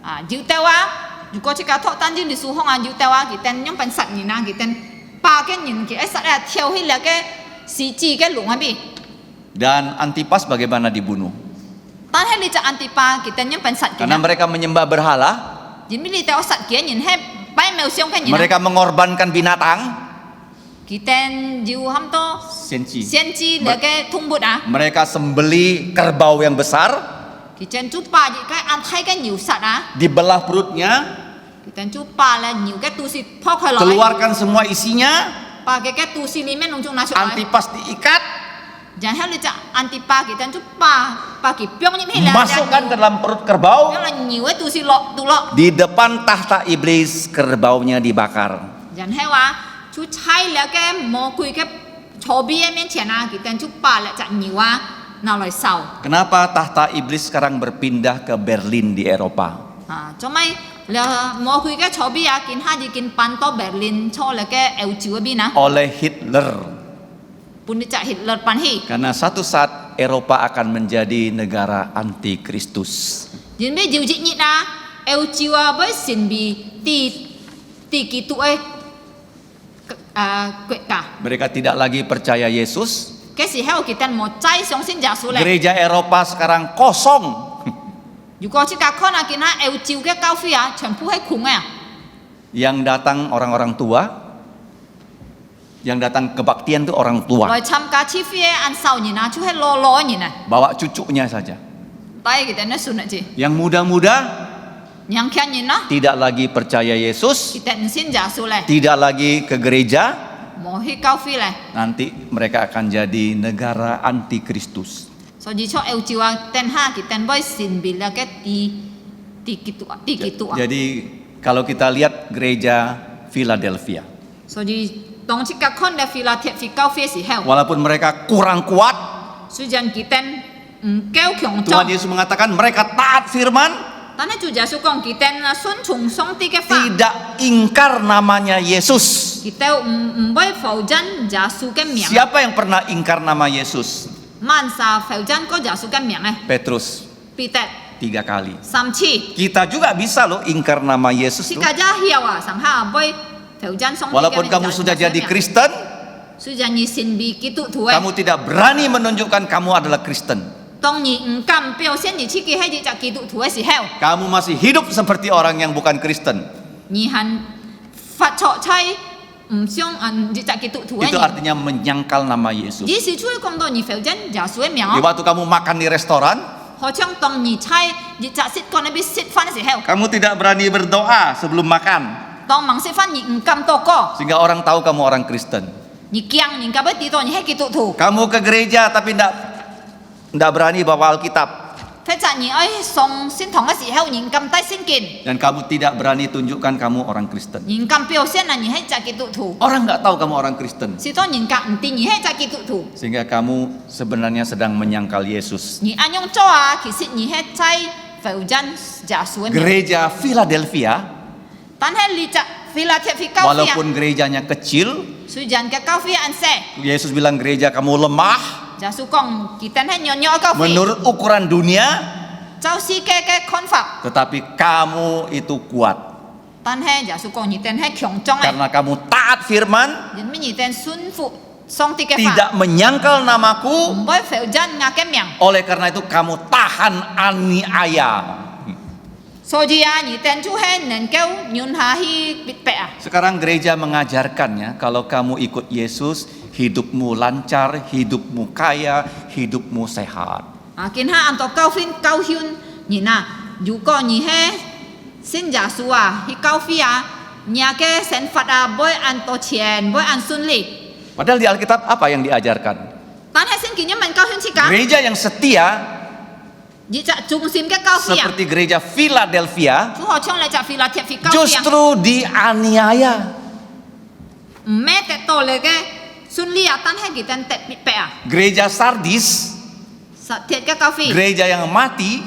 A: 啊，要掉啊！如果即個托單啲歷史空啊，要掉啊！佢哋用份實驗啊，佢哋把嘅人嘅一實啊跳起嚟嘅獅子嘅籠喺邊。
B: Dan Antipas bagaimana dibunuh?
A: 但係你就按啲把佢哋用份實驗
B: Karena
A: 啊，
B: mereka menyembah berhala,
A: 因為你哋有實嘅人係擺冇相嘅人啊，
B: mereka mengorbankan binatang,
A: 佢哋要冚多
B: senci.
A: 先知嚟嘅通活啊，
B: Mereka sembeli kerbau yang besar,
A: 佢哋就把而家按睇嘅牛實啊，
B: dibelah perutnya,
A: 佢哋就把咧牛嘅肚絲剖開來，
B: keluarkan semua isinya,
A: 把嘅肚絲裡面弄中拿出來，
B: Antipas diikat,
A: 然後你就按啲把佢哋就把佢變入去啦。
B: masukkan ke dalam perut kerbau,
A: Yang là nhiều cái tu si lọ tu lọ,
B: di depan tahta iblis kerbaunya dibakar.
A: dân hay quá, chú thay là cái mồ quỳ cái chỗ bia men chén à, cái tên chú bà lại chặt nhiều quá, nào lại sau,
B: Kenapa tahta iblis sekarang berpindah ke Berlin di Eropa?
A: cho mấy là mồ quỳ cái chỗ bia, kinh hai gì kinh pan to Berlin, cho là cái eo chữ bên à,
B: Oleh Hitler.
A: pun đi chặt Hitler pan hi,
B: Karena satu saat Eropa akan menjadi negara antikristus.
A: dân biết điều gì nhỉ na, eo chữ với xin bị ti kỳ tuổi, quậy cả,
B: Mereka tidak lagi percaya Yesus.
A: cái gì heo cái tên một trái sống sinh giả số này.
B: Gereja Eropa sekarang kosong.
A: 如果即家看啊，見下歐洲嘅教會啊，全部係窮嘅。
B: Yang datang orang-orang tua, yang datang kebaktian itu orang tua.
A: 來參加聚會嘅按少年啊，就係老人啊。
B: Bawa cucunya saja.
A: Baik kita ne sunat je.
B: Yang muda-muda
A: Yang kian ah,
B: tidak lagi percaya Yesus,
A: kita ensin jasu leh.
B: tidak lagi ke gereja,
A: Mohi kau fi leh.
B: nanti mereka akan jadi negara antikristus.
A: So ji cho eu jiwa ten ha kita boy sin bila ke ti kitu.
B: Jadi kalau kita lihat gereja Philadelphia,
A: So ji tong cika kon da fila tiap fi kau fi si hell.
B: walaupun mereka kurang kuat,
A: Sujan kita keu kyong
B: Tuhan
A: chong.
B: Yesus mengatakan mereka taat firman,
A: Tanah ju jasu kong kita sun chung song ti ke fa.
B: tidak ingkar namanya Yesus.
A: Kita boy faujan jasu ke miang.
B: Siapa yang pernah ingkar nama Yesus?
A: Mansa faujan ko jasu ke miang
B: Petrus,
A: Pitet
B: 3 kali.
A: samchi.
B: Kita juga bisa loh ingkar nama Yesus tuh.
A: Sika jahia wa sang ha boy faujan song.
B: Walaupun kamu sudah jadi Kristen,
A: Sujan ni sin bi kitu tuwe.
B: kamu tidak berani menunjukkan kamu adalah Kristen.
A: Tong ni engkam pio sen ni ciki hai ji cak kitu tuwe si hell.
B: Kamu masih hidup seperti orang yang bukan Kristen.
A: Ni han fat chok chai siong an ji cak kitu tuwe
B: Itu
A: ni.
B: artinya menyangkal nama Yesus.
A: Ji si chui kong do ni faujan jasu e
B: Di
A: miang.
B: waktu kamu makan di restoran,
A: Ho chong tong ni chai ji cak sit kon bi sit fan si hell.
B: kamu tidak berani berdoa sebelum makan,
A: Tong mang sit fan ni engkam toko.
B: sehingga orang tahu kamu orang Kristen.
A: Ni kiang ni ka ba ti to ni hai kitu tu.
B: Kamu ke gereja tapi tidak berani bawa Alkitab,
A: Fe cak ni ai song sin tong ka si hell ni engkam tai sin kin.
B: dan kamu tidak berani tunjukkan kamu orang Kristen.
A: Ni engkam pio sen na ni hai cak kitu tu.
B: Orang nggak tahu kamu orang Kristen,
A: Si to ni engkam enti ni hai cak kitu tu.
B: sehingga kamu sebenarnya sedang menyangkal Yesus.
A: Ni anyong choa kisit ni he chai faujan jasu e.
B: Gereja Philadelphia,
A: Tan he li cak vila tiap fi kau fi.
B: walaupun gerejanya kecil,
A: Sujan ke kau fi an se.
B: Yesus bilang gereja kamu lemah.
A: Jasu kong kita he nyonyo kau fi.
B: Menurut ukuran dunia,
A: Chau si ke konfak.
B: tetapi kamu itu kuat
A: Tan he jasu kong ni ten he kyong chong e.
B: karena kamu taat firman,
A: Yin mi ni ten sun fu song ti ke fa.
B: tidak menyangkal namaku.
A: Boy faujan nga ke miang.
B: Oleh karena itu kamu tahan aniaya.
A: So dia ni ten chu he nen keu nyun ha hi bit pe a.
B: Sekarang gereja mengajarkannya, kalau kamu ikut Yesus, hidupmu lancar, hidupmu kaya, hidupmu sehat.
A: Kin ha an to kau fin kau hyun ni na. Ju ko ni he sin jasu a hi kau fi a. Nya ke sen fat a boy an to chien boy an sun li.
B: Padahal di Alkitab apa yang diajarkan?
A: Tan he sin kinya man kau hyun chika.
B: Gereja yang setia
A: Ji cak chung sim ke kau fi a.
B: seperti gereja Philadelphia
A: Chu ho chong le cak fi la tiap fi kau fi a.
B: justru dianiaya.
A: Me te to le ke sun li a tan he ki ten tet bit pe a.
B: Gereja Sardis,
A: Sa tiet ke kau fi.
B: gereja yang mati,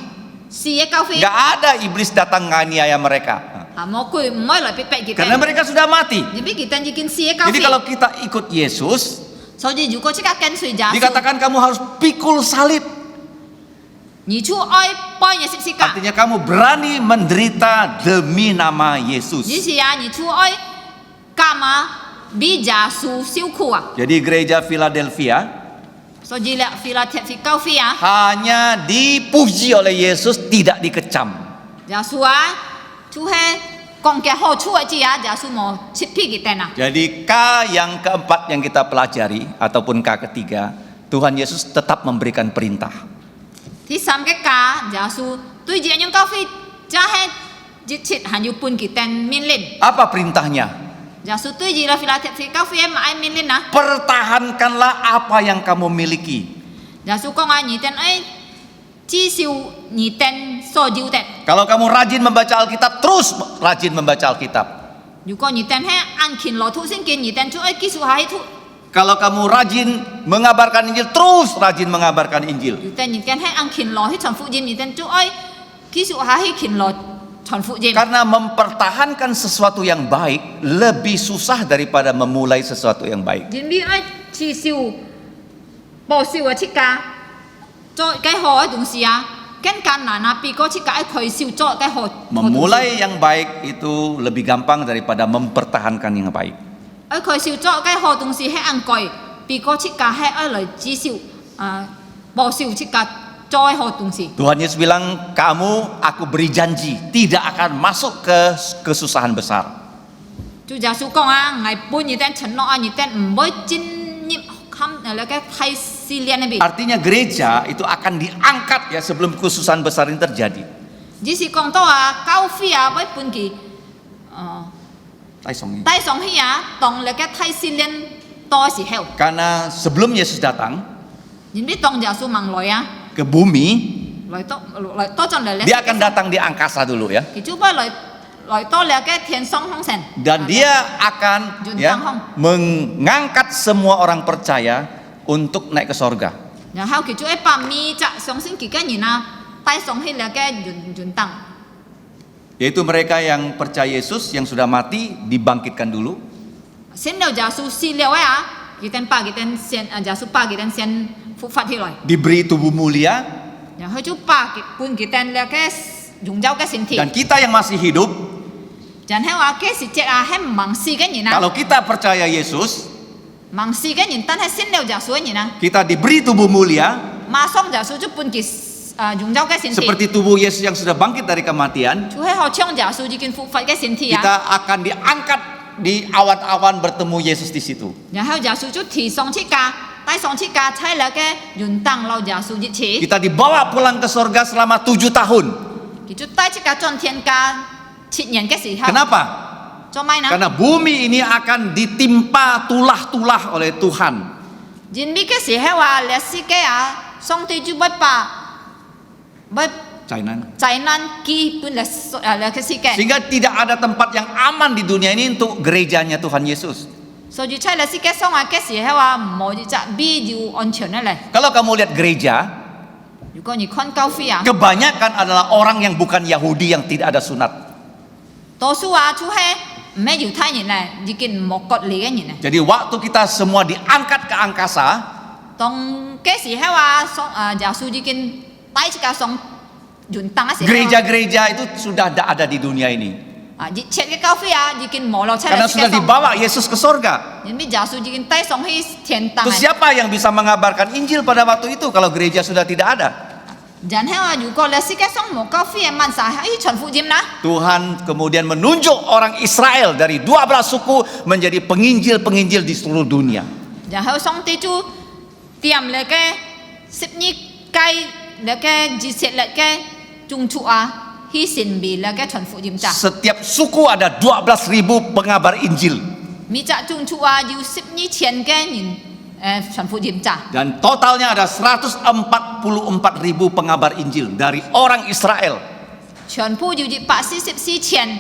A: Si e kau fi.
B: nggak ada iblis datang nganiaya mereka.
A: Ha mo kui moi la bit pe ki
B: Karena
A: ten.
B: mereka sudah mati.
A: Jadi kita jikin si e kau
B: Jadi
A: fi.
B: kalau kita ikut Yesus,
A: So ji ju ko chika ken sui jasu.
B: dikatakan kamu harus pikul salib.
A: Ni chu oi poi nya sip sika.
B: Artinya kamu berani menderita demi nama Yesus.
A: Ji si ya ni chu oi kama bi jasu siu ku a.
B: Jadi gereja Philadelphia
A: So ji la fi la tiap fi kau fi a.
B: hanya dipuji oleh Yesus, tidak dikecam.
A: Jasu a chu he kong ke ho chu a ji a jasu mo chip pi ki ten a.
B: Jadi K yang keempat yang kita pelajari ataupun K ketiga, Tuhan Yesus tetap memberikan perintah.
A: Thi sam ke ka jasu tui ji anyong kau fi ja he ji chit han yu pun ki ten min lin.
B: Apa perintahnya?
A: Jasu tui ji la fi la tiap fi kau fi ma ai min lin na.
B: Pertahankanlah apa yang kamu miliki.
A: Jasu kong a ni ten ai chi siu ni ten so jiu ten.
B: Kalau kamu rajin membaca Alkitab, terus rajin membaca Alkitab.
A: 如果你等下按勤劳土先给你等就爱技术还土，
B: Kalau kamu rajin mengabarkan Injil, terus rajin mengabarkan Injil.
A: 如等你等下按勤劳去传福音，你等就爱技术还去勤劳传福音。
B: Karena mempertahankan sesuatu yang baik lebih susah daripada memulai sesuatu yang baik.
A: 人民爱持守保守嘅七家，做嘅好嘅东西啊，更艱難啊，比個七家愛開守做嘅好。
B: Memulai yang baik itu lebih gampang daripada mempertahankan yang baik.
A: 愛開守做嘅好東西係按蓋，比個七家係愛來持守保守七家做好东西。
B: Tuhan Yesus bilang, kamu aku beri janji tidak akan masuk ke kesusahan besar.
A: 主耶穌講啊，我本日哋承諾啊，日哋唔會進入那個太試煉嗰邊。
B: Artinya gereja itu akan diangkat ya sebelum kesusahan besar ini terjadi.
A: 只是講到啊，教會啊，會本佢帶上去啊，當那個太試煉多時候，
B: Karena sebelum Yesus datang
A: 因為當耶穌問來啊，
B: ke bumi,
A: 來多陣來，
B: dia akan datang di angkasa dulu ya.
A: 佢就會來多那個天上空先。
B: Dan dia akan ya mengangkat semua orang percaya untuk naik ke sorga.
A: 然後佢就會把每隻相信佢嘅人啊，帶上去那個雲燈。
B: Yaitu mereka yang percaya Yesus yang sudah mati dibangkitkan dulu.
A: 先了耶穌死了啊，佢哋把佢哋先耶穌把佢哋先復活起來，
B: Diberi tubuh mulia.
A: 然後就把佢哋那個榮耀嘅身體。
B: Dan kita yang masih hidup,
A: 然後話嘅時節啊，係盲死嘅人啊，
B: kalau kita percaya Yesus,
A: 盲死嘅人，但係先了耶穌嘅人啊，
B: kita diberi tubuh mulia
A: 馬上耶穌就幫佢榮耀嘅身體。
B: seperti tubuh Yesus yang sudah bangkit dari kematian.
A: 就係好像耶穌已經復活嘅身體啊。
B: Kita akan diangkat di awan-awan bertemu Yesus di situ.
A: 然後耶穌就提上去架，帶上去架，踩那個雲燈落耶穌一起，
B: Kita dibawa pulang ke sorga selama 7 tahun.
A: 佢就帶去架轉天架7年嘅時候。
B: Kenapa?
A: 做咩呢？
B: Karena bumi ini akan ditimpa tulah-tulah oleh Tuhan.
A: 因為嘅時候啊，歷史嘅啊，上帝就會把災難基本歷史嘅，
B: Sehingga tidak ada tempat yang aman di dunia ini untuk gerejanya Tuhan Yesus.
A: 所以喺歷史嘅上嘅時候啊，冇一隻比較安全嘅咧。
B: Kalau kamu lihat gereja,
A: 如果你看教會啊，
B: kebanyakan adalah orang yang bukan Yahudi yang tidak ada sunat.
A: 多數啊，就係唔係猶太人咧，已經冇割禮嘅人咧。
B: Jadi waktu kita semua diangkat ke angkasa,
A: 當嘅時候啊，耶穌已經帶住架上雲燈嘅時候，
B: gereja-gereja itu sudah tidak ada di dunia ini.
A: 啊，熱切嘅教會啊，已經冇落出嚟。
B: Karena sudah dibawa Yesus ke sorga.
A: 因為耶穌已經帶上去天堂。
B: Terus siapa yang bisa mengabarkan Injil pada waktu itu kalau gereja sudah tidak ada?
A: 然後啊，如果歷史嘅上冇教會嘅問晒，傳福音啦。
B: Tuhan kemudian menunjuk orang Israel dari 12 suku menjadi penginjil-penginjil di seluruh dunia.
A: 然後上帝就點那個12屆那個以色列嘅宗族啊，去神秘那個傳福音咋。
B: Setiap suku ada 12.000 pengabar Injil.
A: 每隻宗族啊，有12,000嘅人傳福音咋。
B: Dan totalnya ada 144.000 pengabar Injil dari orang Israel.
A: 全部有144,000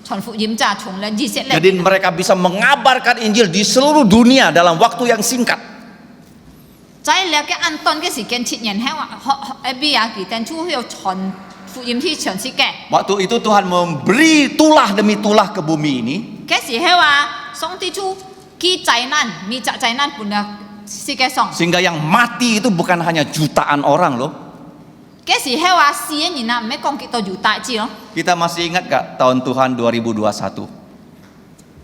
A: 傳福音咋，從嚟以色列。
B: Jadi mereka bisa mengabarkan Injil di seluruh dunia dalam waktu yang singkat.
A: 在那個安頓嘅時間7年後啊，邊啊佢哋就要傳福音去全世界。
B: Waktu itu Tuhan memberi tulah demi tulah ke bumi ini.
A: 嘅時候啊，上帝就寄災難，每隻災難搬到世界上。
B: Sehingga yang mati itu bukan hanya jutaan orang loh.
A: 嘅時候啊，死嘅人啊，唔係講幾多猶大字咯。
B: Kita masih ingat gak tahun Tuhan 2021?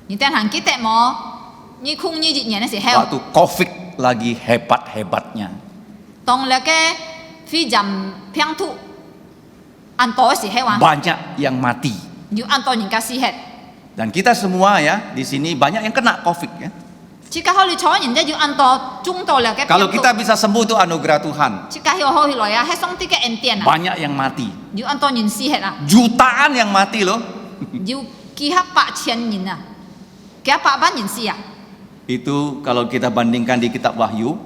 A: 你哋還記得冇？2021年嘅時候，
B: Waktu COVID lagi hebat-hebatnya.
A: 當那個肺炎病毒安多嘅時候啊，
B: Banyak yang mati.
A: 有安多人家死hết。
B: Dan kita semua ya di sini banyak yang kena COVID ya.
A: 即刻可以坐人家要安多中到那個病
B: Kalau
A: 毒。
B: kita bisa sembuh itu anugerah Tuhan.
A: 即刻要好起來啊，係上帝嘅恩典啊，
B: Banyak yang mati.
A: 有安多人死hết啊，
B: Jutaan yang mati loh.
A: 有幾百千人啊，幾百萬人死啊。
B: Itu kalau kita bandingkan di kitab Wahyu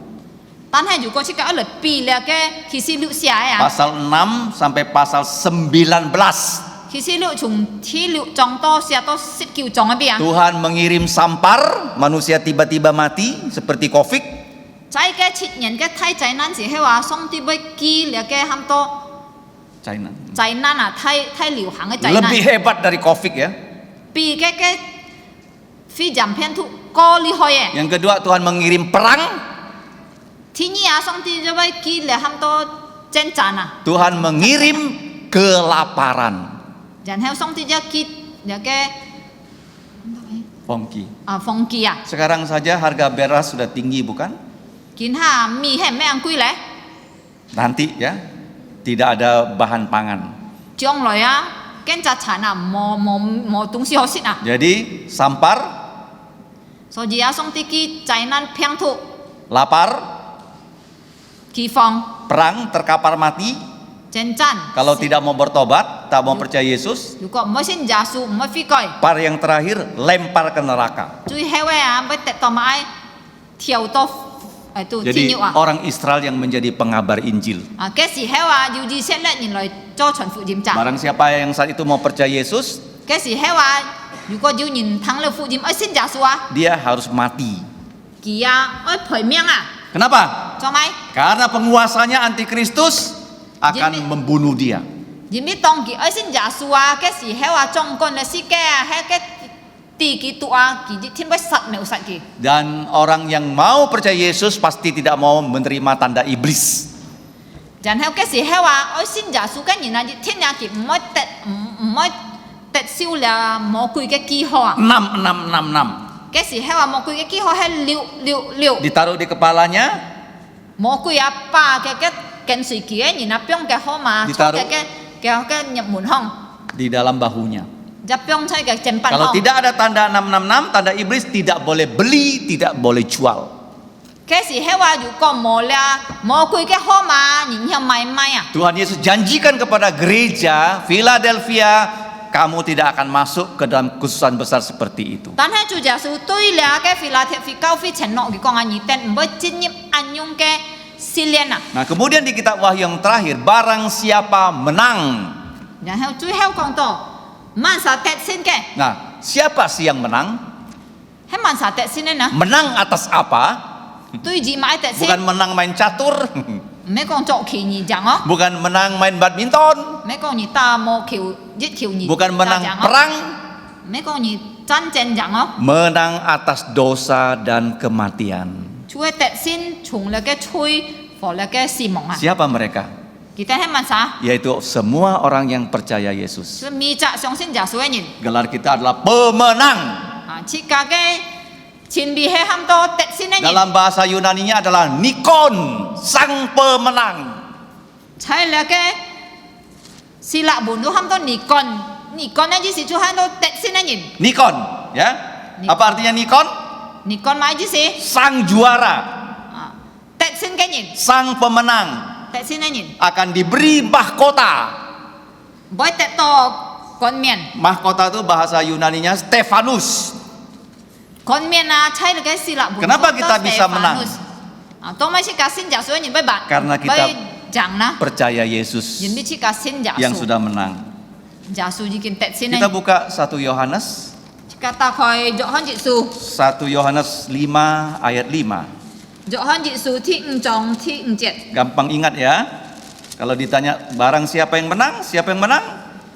A: 但係如果即刻一律比那個啟示錄寫啊，
B: pasal 6 sampai pasal 19.
A: 啟示錄從第6章到寫到19章嗰邊啊，
B: Tuhan mengirim sampar, manusia tiba-tiba mati seperti COVID.
A: 在嘅7年嘅大災難時候啊，上帝會寄那個咁多
B: China.
A: 災難啊，太流行嘅災難，
B: Lebih hebat dari COVID ya.
A: 比嘅肺炎病毒更厲害嘅。
B: Yang kedua Tuhan mengirim perang.
A: 第二啊，上帝就會寄嚟咁多戰爭啊，
B: Tuhan mengirim kelaparan.
A: 然後上帝就寄那個
B: Fongki.
A: 風機啊，
B: Sekarang saja harga beras sudah tinggi bukan?
A: 見下米係咩樣貴咧？
B: nanti ya tidak ada bahan pangan.
A: 將來啊，經濟產啊，冇東西好食啊，
B: Jadi sampar,
A: 所以啊，上帝嘅災難病毒、
B: lapar,
A: 饑荒、
B: perang, terkapar mati.
A: 戰爭。
B: Kalau tidak mau bertobat, tak mau percaya Yesus,
A: 如果唔信耶穌，唔悔改，
B: par yang terakhir lempar ke neraka.
A: 最後啊，唔得到埋跳到到地
B: Jadi
A: 獄啊！
B: orang Israel yang menjadi pengabar Injil.
A: 啊，嗰時候啊，要以色列人來做傳福音者。
B: Barang siapa yang saat itu mau percaya Yesus,
A: 嗰時候啊，如果要人聽了福音，愛信耶穌啊，
B: dia harus mati.
A: 佢啊愛賠命啊，
B: Kenapa?
A: 做咪？
B: Karena penguasanya antikristus akan
A: Jadi-
B: membunuh dia.
A: 因為當佢愛信耶穌啊，嗰時候啊，中國嘅世界啊，喺個地基督啊，佢就聽不殺沒有殺佢。
B: Dan orang yang mau percaya Yesus pasti tidak mau menerima tanda iblis.
A: 然後嗰時候啊，愛信耶穌嘅人啊，就聽下佢唔愛得少了魔鬼嘅記號啊。
B: 66666
A: 嗰時候啊，魔鬼嘅記號係666。
B: ditaruh di kepalanya,
A: 魔鬼啊，把嘅跟隨佢嘅人啊，將嘅號碼
B: Ditaruh
A: 嘅入門巷，
B: di dalam bahunya.
A: 就將出嘅正品
B: Kalau
A: 巷。
B: tidak ada tanda 666, tanda iblis tidak boleh beli, tidak boleh jual.
A: 嗰時候啊，如果冇啦，魔鬼嘅號碼，然後買啊。
B: Tuhan Yesus janjikan kepada gereja Philadelphia, kamu tidak akan masuk ke dalam khususan besar seperti itu.
A: 但係主耶穌對了嘅腓立比教會承諾，佢講啊，你哋唔會進入暗用嘅試煉啊。
B: Nah, kemudian di kitab Wahyu yang terakhir, barang siapa menang.
A: 然後最後講到萬殺得勝嘅，
B: Nah, siapa sih yang menang?
A: 係萬殺得勝嘅呢？
B: Menang atas apa?
A: 對住買得
B: Bukan
A: 勝，
B: menang main catur,
A: 唔係講作棋而贏哦，
B: bukan menang main badminton,
A: 唔係講你打魔球一球而
B: bukan menang
A: 贏哦，
B: perang,
A: 唔係講你真正贏哦。
B: menang atas dosa dan kematian.
A: 除咗得勝，從嚟嘅吹，和嚟嘅死亡啊，
B: Siapa mereka?
A: 佢哋係萬殺，
B: Yaitu semua orang yang percaya Yesus.
A: 所以迷責相信耶穌嘅人
B: Gelar kita adalah pemenang.
A: 啊，設價嘅前邊係咁多得勝嘅人。
B: Dalam bahasa Yunaninya adalah Nikon, sang pemenang.
A: 在那個希臘文都喊到尼干的意思就喊到得勝的人。
B: Nikon, ya. Apa artinya Nikon?
A: 尼干嘛意思？
B: Sang juara,
A: 啊，得勝嘅人，
B: sang pemenang
A: 得勝嘅人，
B: akan diberi mahkota.
A: 唔會得到冠冕。
B: Mahkota itu bahasa Yunaninya Stefanus.
A: 冠冕啊，在那個希臘文
B: Kenapa kita bisa menang?
A: 啊，當咪去個信耶穌嘅人不辦，
B: Karena kita
A: 講啦，
B: Percaya Yesus
A: 人哋去個信耶
B: yang
A: 穌，
B: sudah menang.
A: 耶穌已經得勝
B: Kita
A: 啦。
B: buka 1 Yohanes,
A: 個打開約翰一書，
B: 1 Yohanes 5 ayat 5.
A: 約翰一書第5章第5節。
B: Gampang ingat ya. Kalau ditanya barang siapa yang menang? Siapa yang menang?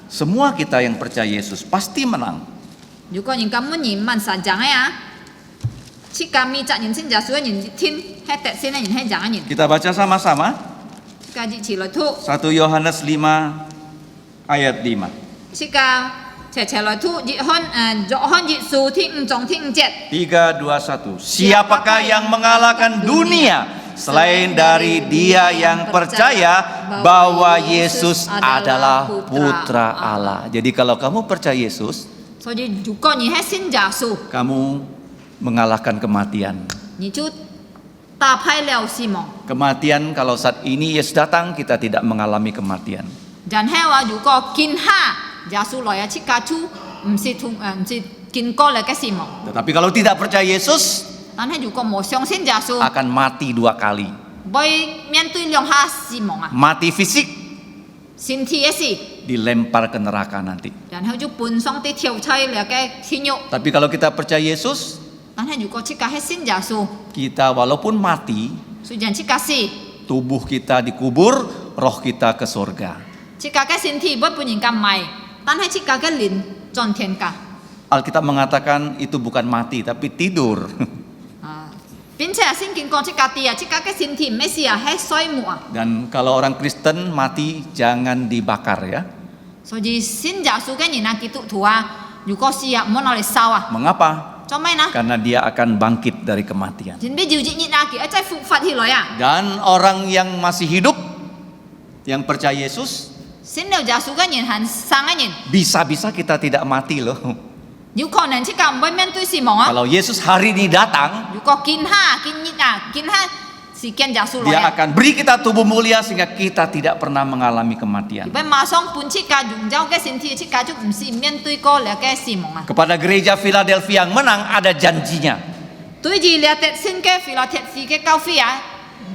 B: Semua kita yang percaya Yesus pasti menang.
A: 如果人咁滿人問神講嘅啊，去個咪責人信耶穌嘅人聽，係得勝嘅人係講嘅人。
B: Kita baca sama-sama.
A: 個一起來讀，
B: 1 Yohanes 5 ayat 5.
A: 去個齊來讀約翰一書第5章第5節。
B: 3, 2, 1. Siapakah yang mengalahkan dunia selain dari dia yang percaya bahwa Yesus adalah putra Allah. Jadi kalau kamu percaya Yesus,
A: 所以如果你係信耶穌，
B: kamu mengalahkan kematian.
A: 你就打敗了死亡。
B: Kematian kalau saat ini Yesus datang kita tidak mengalami kematian.
A: 然後話如果見下耶穌來啊，去個處唔是經過了嘅死亡。
B: Tetapi kalau tidak percaya Yesus
A: 但係如果冇相信耶穌，
B: akan mati 2 kali.
A: 會面對兩下死亡啊，
B: Mati fisik,
A: 身體嘅死。
B: dilempar ke neraka nanti.
A: 然後就搬上啲跳出嚟嘅天獄。
B: Tapi kalau kita percaya Yesus,
A: 但係如果即個係信耶穌，
B: kita walaupun mati,
A: 雖然即個死，
B: tubuh kita dikubur, roh kita ke surga.
A: 即個嘅身體不半人咁賣，但係即個嘅靈進天家。
B: Alkitab mengatakan itu bukan mati tapi tidur.
A: 啊，並且聖經講即個啲啊，即個嘅身體唔係死啊，係睡眠啊。
B: Dan kalau orang Kristen mati jangan dibakar ya.
A: 所以信耶穌嘅人啊，基督徒啊，如果死啊，唔好攞嚟燒啊，
B: Mengapa?
A: 做咩呢？
B: Karena dia akan bangkit dari kematian.
A: 人哋要日日啊，佢一再復活起來啊。
B: Dan orang yang masih hidup Yang percaya Yesus,
A: 信了耶穌嘅人係生嘅人，
B: bisa-bisa kita tidak mati loh.
A: 有可能即刻唔會面對死亡啊。
B: Kalau Yesus hari ini datang,
A: 如果見下見日啊，見下是見耶穌
B: Dia
A: 來啊，
B: akan beri kita tubuh mulia sehingga kita tidak pernah mengalami
A: 如
B: kematian.
A: 果馬上搬即刻用咗嘅身體，即刻就唔是面對過了嘅死亡啊。
B: Kepada gereja Philadelphia yang menang ada janjinya.
A: 對住了嘅新嘅腓立鐵士嘅教會啊，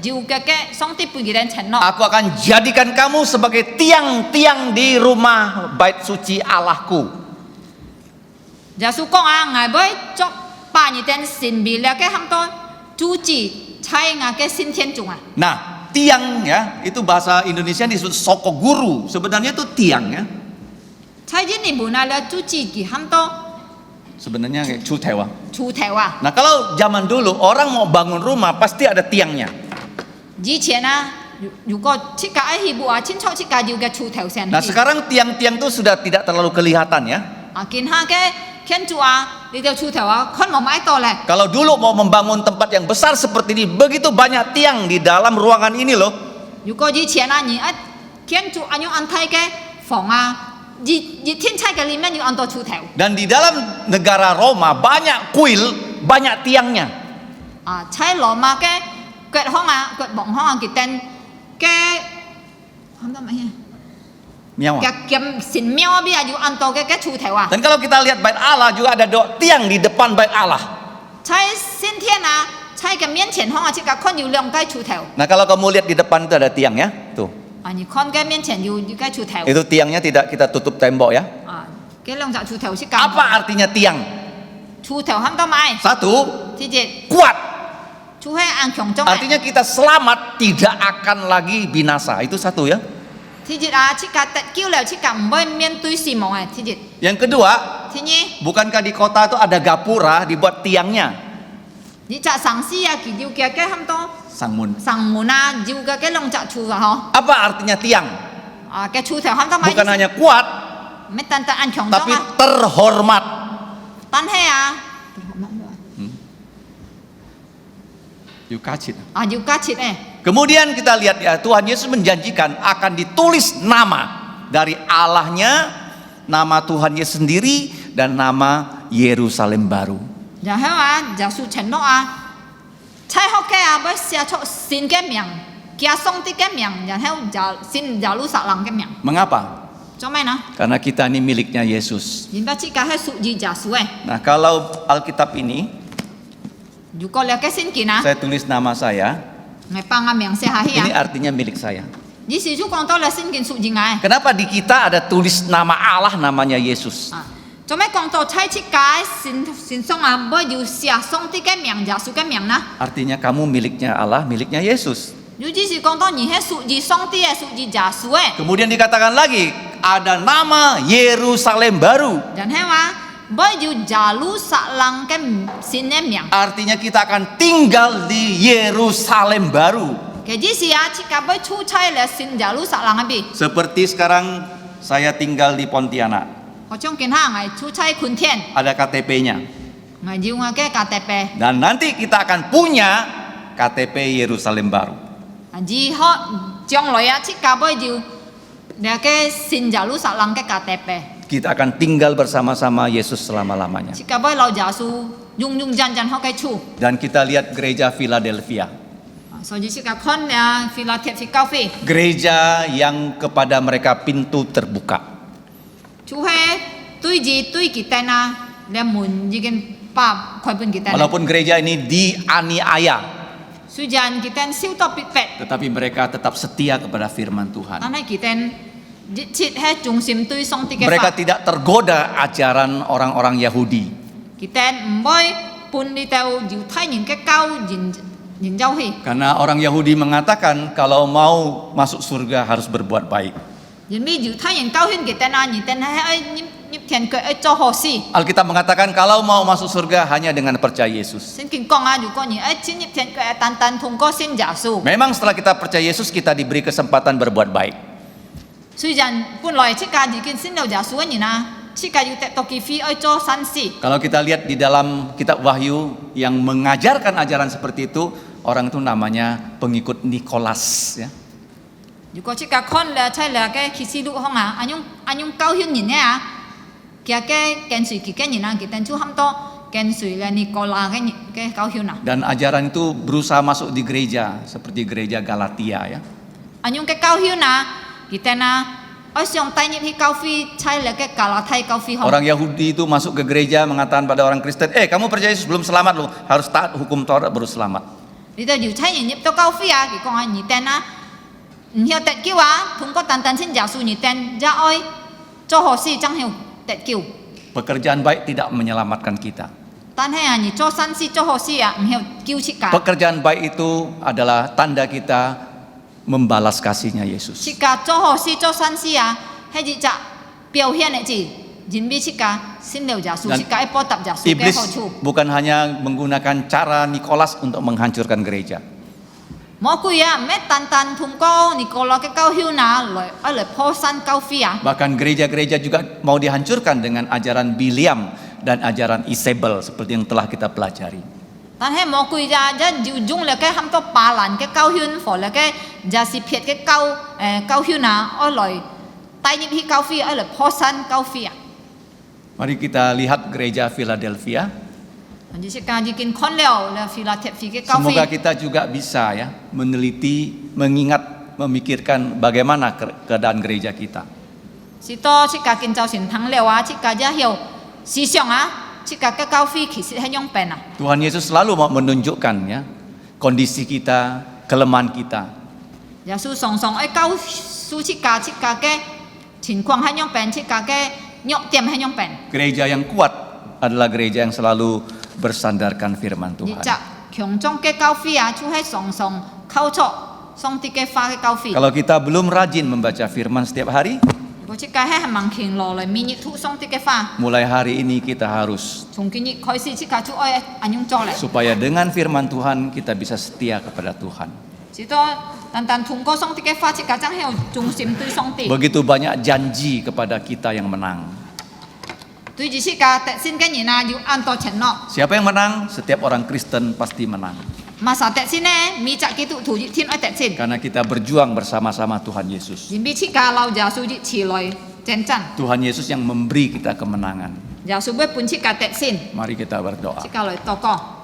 A: 要嘅上帝俾佢哋承諾。
B: Aku akan jadikan kamu sebagai tiang-tiang di rumah bait suci Allahku.
A: 耶穌講啊，我會作把你哋神秘了嘅很多主旨在我嘅新天中啊。
B: Nah, tiang ya, itu bahasa Indonesia disebut soko guru. Sebenarnya itu tiang ya.
A: 在呢年本來了主旨嘅很多
B: Sebenarnya kayak cutewa.
A: 出頭啊。
B: Nah, kalau zaman dulu orang mau bangun rumah pasti ada tiangnya.
A: 以前啊，如果設計喺起步啊，清楚設計要嘅出頭先。
B: Nah, sekarang tiang-tiang itu sudah tidak terlalu kelihatan ya.
A: 啊，見下嘅建築啊，你條出頭啊，看冇買到咧。
B: Kalau dulu mau membangun tempat yang besar seperti ini, begitu banyak tiang di dalam ruangan ini loh.
A: 如果以前啊，你一建築啊要安泰嘅房啊，熱天氣嘅裏面要安到出頭。
B: Dan di dalam negara Roma banyak kuil, banyak tiangnya.
A: 啊，喺羅馬嘅腳巷啊，腳房巷啊，佢哋嘅喊得乜嘢？
B: Nyawa.
A: 嘅劍神廟啊，邊啊要安到嘅出頭啊。
B: Dan kalau kita lihat bait Allah juga ada tiang di depan bait Allah.
A: 喺先天啊，喺嘅面前巷啊，即刻看要兩個出頭。
B: Nah, kalau kamu lihat di depan itu ada tiang ya, tuh.
A: 啊，你看嘅面前要個出頭。
B: Itu tiangnya tidak kita tutup tembok ya.
A: 啊，嘅兩隻出頭是咁。
B: Apa artinya tiang?
A: 出頭喊到買，
B: Satu,
A: 直接
B: kuat.
A: 出去按強中嘅。
B: Artinya kita selamat, tidak akan lagi binasa. Itu satu ya.
A: 直接啊，即刻得救了，即刻唔會面對死亡嘅，直接。
B: Yang kedua,
A: 第二，
B: bukankah di kota itu ada gapura dibuat tiangnya?
A: 你隻上司啊，佢要嘅喊到
B: Sangmun.
A: 上門啊，要嘅兩隻出啊，嗬。
B: Apa artinya tiang?
A: 啊，嘅出頭喊到買，
B: Bukan hanya kuat,
A: 唔係單單按強中
B: tapi
A: 啊，
B: terhormat.
A: 但係啊，
B: Yukacit.
A: 啊要加設咧。
B: Kemudian kita lihat ya, Tuhan Yesus menjanjikan akan ditulis nama dari Allahnya, nama Tuhan Yesus sendiri, dan nama Yerusalem baru.
A: 然後啊，耶穌承諾啊，在學嘅啊，要寫出新嘅名，加上帝嘅名，然後新耶路撒冷嘅名，
B: Mengapa?
A: 做咩呢？
B: Karena kita ini miliknya Yesus.
A: 因為即個係屬於耶穌嘅。
B: Nah, kalau Alkitab ini,
A: 如果你嘅聖經啊，
B: saya tulis nama saya,
A: 我幫我名寫下去
B: ini
A: 啊，
B: artinya milik saya.
A: 你是就講到了聖經屬於我嘅。
B: Kenapa di kita ada tulis nama Allah, namanya Yesus?
A: 啊，做咩講到在即個聖上啊，要寫上帝嘅名、耶穌嘅名呢？
B: Artinya kamu miliknya Allah, miliknya Yesus.
A: 尤其是講到你係屬於上帝嘅、屬於耶穌嘅。
B: Kemudian dikatakan lagi, ada nama Yerusalem baru.
A: 然後啊，要耶路撒冷嘅新嘅名。
B: Artinya kita akan tinggal di Yerusalem baru.
A: 嘅意思啊，即個要出差嚟新耶路撒冷嗰邊。
B: Seperti sekarang saya tinggal di Pontianak.
A: 我將見下我出差昆天，
B: Ada KTP-nya.
A: 我要我嘅KTP。
B: Dan nanti kita akan punya KTP Yerusalem baru.
A: 以後將來啊，即個要你嘅新耶路撒冷嘅KTP。
B: Kita akan tinggal bersama-sama Yesus selama-lamanya.
A: 即個要老耶穌用真學嘅處。
B: Dan kita lihat gereja Philadelphia.
A: 所以即個看啊，腓立鐵士教會，
B: Gereja yang kepada mereka pintu terbuka.
A: 就係對佢哋啊，你門已經把開本佢哋。
B: Walaupun gereja ini dianiaya,
A: 雖然佢哋燒到必敗，
B: tetapi mereka tetap setia kepada firman Tuhan.
A: 但係佢哋切係重心對上帝嘅
B: Mereka
A: 法。
B: tidak tergoda ajaran orang-orang Yahudi.
A: 佢哋唔會搬呢度猶太人嘅教研究去，
B: Karena orang Yahudi mengatakan kalau mau masuk surga harus berbuat baik.
A: 因為猶太人教訓佢哋啊，佢哋係入天國做好事。
B: Alkitab mengatakan kalau mau masuk surga hanya dengan percaya Yesus.
A: 聖經講啊，如果你進入天國，單單通過信耶穌。
B: Memang setelah kita percaya Yesus kita diberi kesempatan berbuat baik.
A: 雖然本來即個已經信了耶穌嘅人啊，即個要得到機會去做善事。
B: Kalau kita lihat di dalam kitab Wahyu yang mengajarkan ajaran seperti itu, orang itu namanya pengikut Nikolas ya.
A: 如果这个看了在了个启示录上啊，安用高兴人呢啊，kia cái跟随kita ni nang kita tu ham to跟随了Nikola ke高兴啊。
B: Dan ajaran itu berusaha masuk di gereja seperti gereja Galatia ya.
A: Anyong ke cao hiu na kita na asyong tay nyip hi cao phi cai le ke Galatai cao phi hong.
B: Orang Yahudi itu masuk ke gereja mengatakan pada orang Kristen, kamu percaya Yesus belum selamat loh, harus taat hukum Taurat baru selamat.
A: Đi tới dù cai nyip to cao phi à, ki kong an ni ten na. Hiu tet kiu à, thông qua tan tan xin giáo su ni ten ja oi cho ho si chang hiu tet kiu.
B: Pekerjaan baik tidak menyelamatkan kita.
A: Tan he an ni cho san si cho ho si à, hiu kiu chi ka.
B: Pekerjaan baik itu adalah tanda kita membalas kasihnya Yesus.
A: Chi ka cho ho si cho san si à, he ji cha biểu hiện le ji. Jin bi chi ka xin liu giáo su chi ka e po tap giáo su ke
B: Iblis
A: ho chu.
B: bukan hanya menggunakan cara Nikolas untuk menghancurkan gereja.
A: Mo kui à, met tan tan thung ko Nikola ke cao hiu na le po san cao phi à.
B: Bahkan gereja-gereja juga mau dihancurkan dengan ajaran Biliam dan ajaran Isabel seperti yang telah kita pelajari.
A: Tan he mo kui ja ju jung le ke ham to pa lan ke cao hiu fo le ke ja si phiet ke cao hiu na o loi tai nyip hi cao phi le po san cao phi à.
B: Mari kita lihat gereja Philadelphia.
A: Jadi sekarang jikin kon leo le Philadelphia ke cao phi.
B: Semoga kita juga bisa ya meneliti, mengingat, memikirkan bagaimana keadaan gereja kita.
A: Si to sika kin chao sin thang leo a sika ja hiu si xiong a sika ke cao phi ki si he nyong pen a.
B: Tuhan Yesus selalu mau menunjukkan ya kondisi kita, kelemahan kita.
A: Ya su song song ai cao su sika ke情况he nyong pen sika ke nyok tiam he nyong pen.
B: Gereja yang kuat adalah gereja yang selalu bersandarkan firman
A: Ni
B: Tuhan.
A: cha kyong chong ke cao phi a chu he song song khao cho song ti ke fa ke cao phi.
B: Kalau kita belum rajin membaca firman setiap hari,
A: Bo sika he mang king lo le mi ni thu song ti ke fa.
B: mulai hari ini kita harus
A: Chung ki ni khoi si sika chu oi anyung cho le.
B: supaya dengan firman Tuhan kita bisa setia kepada Tuhan.
A: Si to tan tan thung ko song ti ke fa sika chang he chung sim tu song ti.
B: Begitu banyak janji kepada kita yang menang.
A: Tu ji sika te sin ke ni na yu an to chen no.
B: Siapa yang menang? Setiap orang Kristen pasti menang.
A: Masa te sin ne mi cha ki tu thu ji tin oi te sin.
B: Karena kita berjuang bersama-sama Tuhan Yesus.
A: Jin bi sika lau ja su ji chi loi chen chan.
B: Tuhan Yesus yang memberi kita kemenangan.
A: Ja su be pun sika te sin.
B: Mari kita berdoa.
A: Sika loi to ko.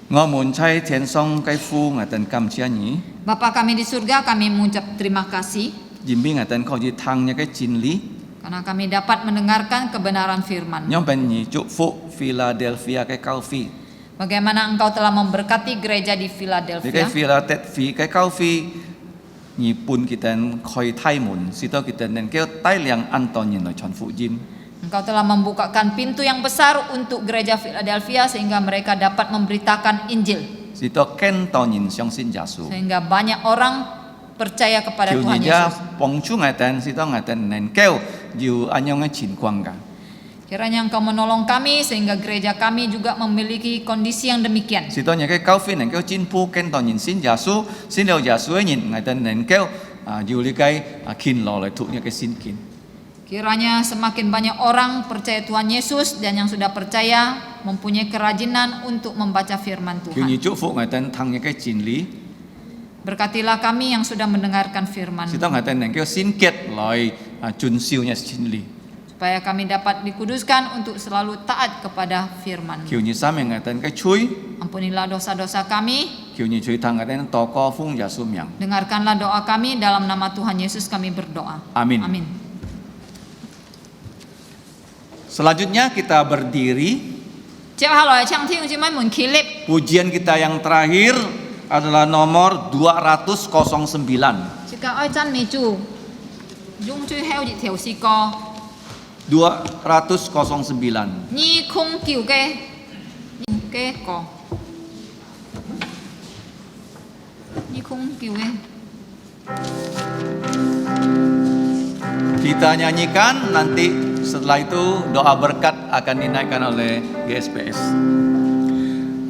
B: 我們在天上嘅父，我哋感謝你，
A: Bapa kami di surga, kami mengucap terima kasih
B: 因為我哋靠住聽你嘅真理，
A: karena kami dapat mendengarkan kebenaran firman.
B: 讓俾你祝福 Philadelphia 嘅教會，
A: Bagaimana engkau telah memberkati gereja di
B: 你嘅
A: Philadelphia.
B: Philadelphia 嘅教會，日本佢哋開大門，使到佢哋能夠大量安當人來傳福音。
A: Engkau telah membukakan pintu yang besar untuk gereja Philadelphia sehingga mereka dapat memberitakan Injil.
B: 使到更多人相信耶穌。
A: Sehingga banyak orang percaya kepada
B: 求
A: Tuhan
B: 你家
A: Yesus.
B: 幫助我哋，使到我哋能夠有安樣嘅情況㗎。
A: Kiranya engkau menolong kami sehingga gereja kami juga memiliki kondisi yang demikian.
B: 使到你嘅教會能夠進步，更多人信耶穌，信了耶穌嘅人，我哋能夠有呢個勤勞嚟讀呢個聖經。
A: Kiranya semakin banyak orang percaya Tuhan Yesus dan yang sudah percaya mempunyai kerajinan untuk membaca firman
B: 求你
A: Tuhan.
B: 祝福我哋聽呢個真理，
A: Berkatilah kami yang sudah mendengarkan firman
B: 使到我哋能夠先結來遵守呢真理。
A: supaya kami dapat dikuduskan untuk selalu taat kepada firman.
B: 求你赦免我哋嘅罪，
A: Ampunilah dosa-dosa kami,
B: 求你垂聽我哋禱告奉耶穌名。
A: dengarkanlah doa kami dalam nama Tuhan Yesus kami berdoa.
B: Amin.
A: Amin.
B: Selanjutnya kita berdiri.
A: 接下來唱天姊妹們起立，
B: Pujian kita yang terakhir adalah nomor 209.
A: 這個愛讚美主，用最後一條詩歌，
B: 209.
A: 你空叫嘅歌，你空叫嘅。
B: Kita nyanyikan, nanti setelah itu doa berkat akan dinaikkan oleh GSPS.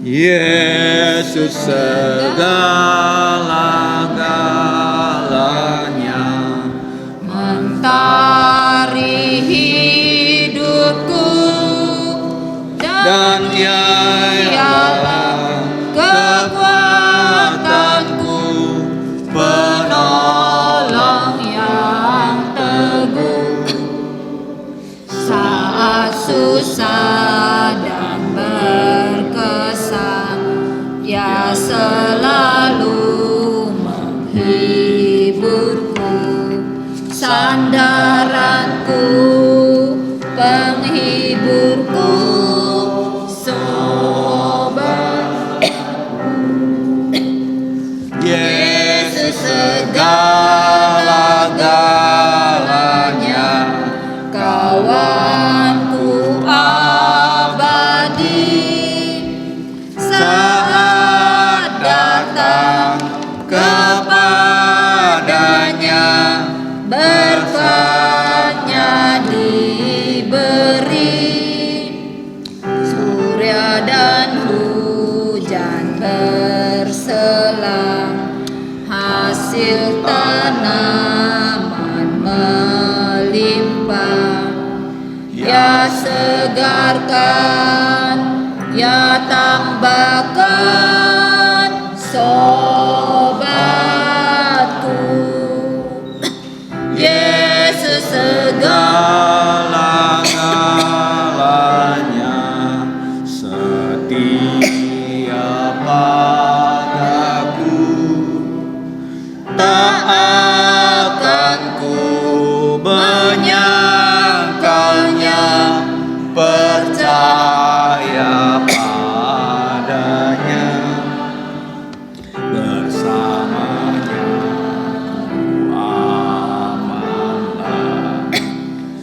B: Yesus segala-galanya,
A: Mentari hidupku
B: dan Dialah
A: kekuatanku,
B: penolong
A: Ya selalu menghiburku, sandaranku, penghiburku, sobat. Yesus segala-galanya, kawanku abadi. Saat datang kepadanya, berkatnya diberi. Surya dan hujan berselang, hasil tanaman melimpah. Ya segarkan, ya tambahkan, sobatku. Yesus
B: Segala-galanya setia padaku, tak akan ku menyangkalnya, percaya padanya, bersamanya ku amanlah.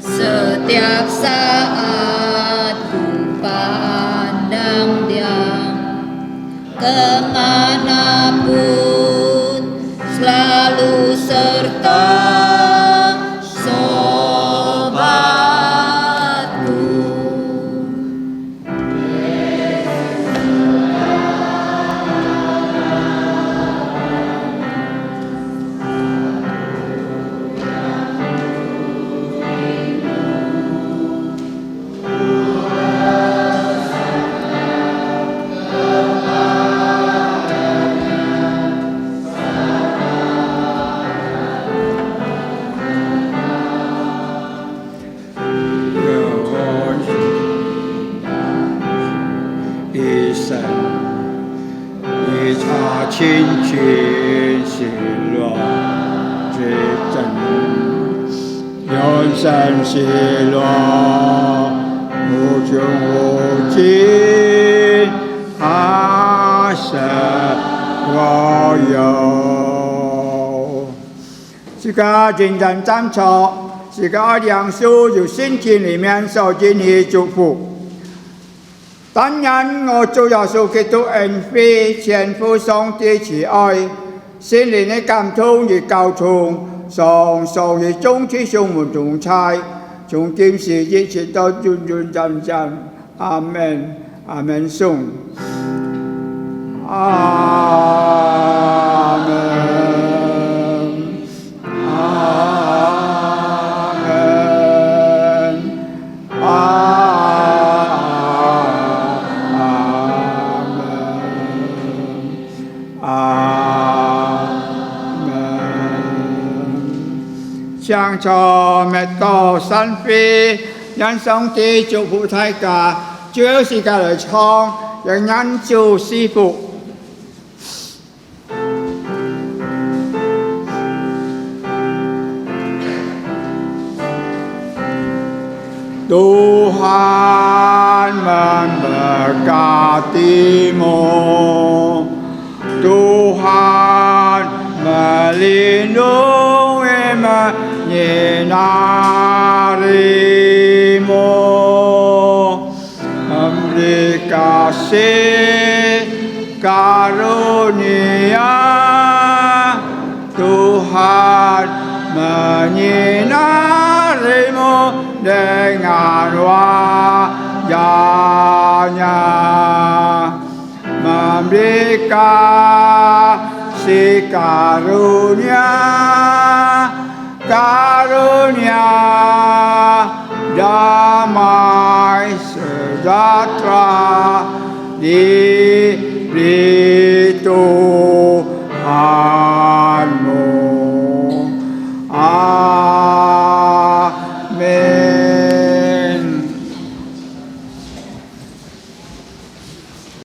A: Setiap saat ku pandang Dia, kemanapun selalu serta, sobatku.
C: 亲近喜乐之真，永生喜乐无穷无尽，阿神我有。这个精神赞错，这个两书由心经里面受尽的祝福。当然，我主耶穌基督恩惠、天父上帝慈愛、聖靈的感動與交通，常常與眾弟兄們同在，從今時一直到永永遠遠。阿門，阿門頌，阿門。向着每到山飛，讓上帝祝福大家，就是個來唱，讓人做師傅。Tuhan memberkatimu, Tuhan melindungi menyinarimu, memberi kasih karunia, Tuhan menyinarimu dengan wajahnya, memberi kasih karunia, karunia damai sejahtera diberi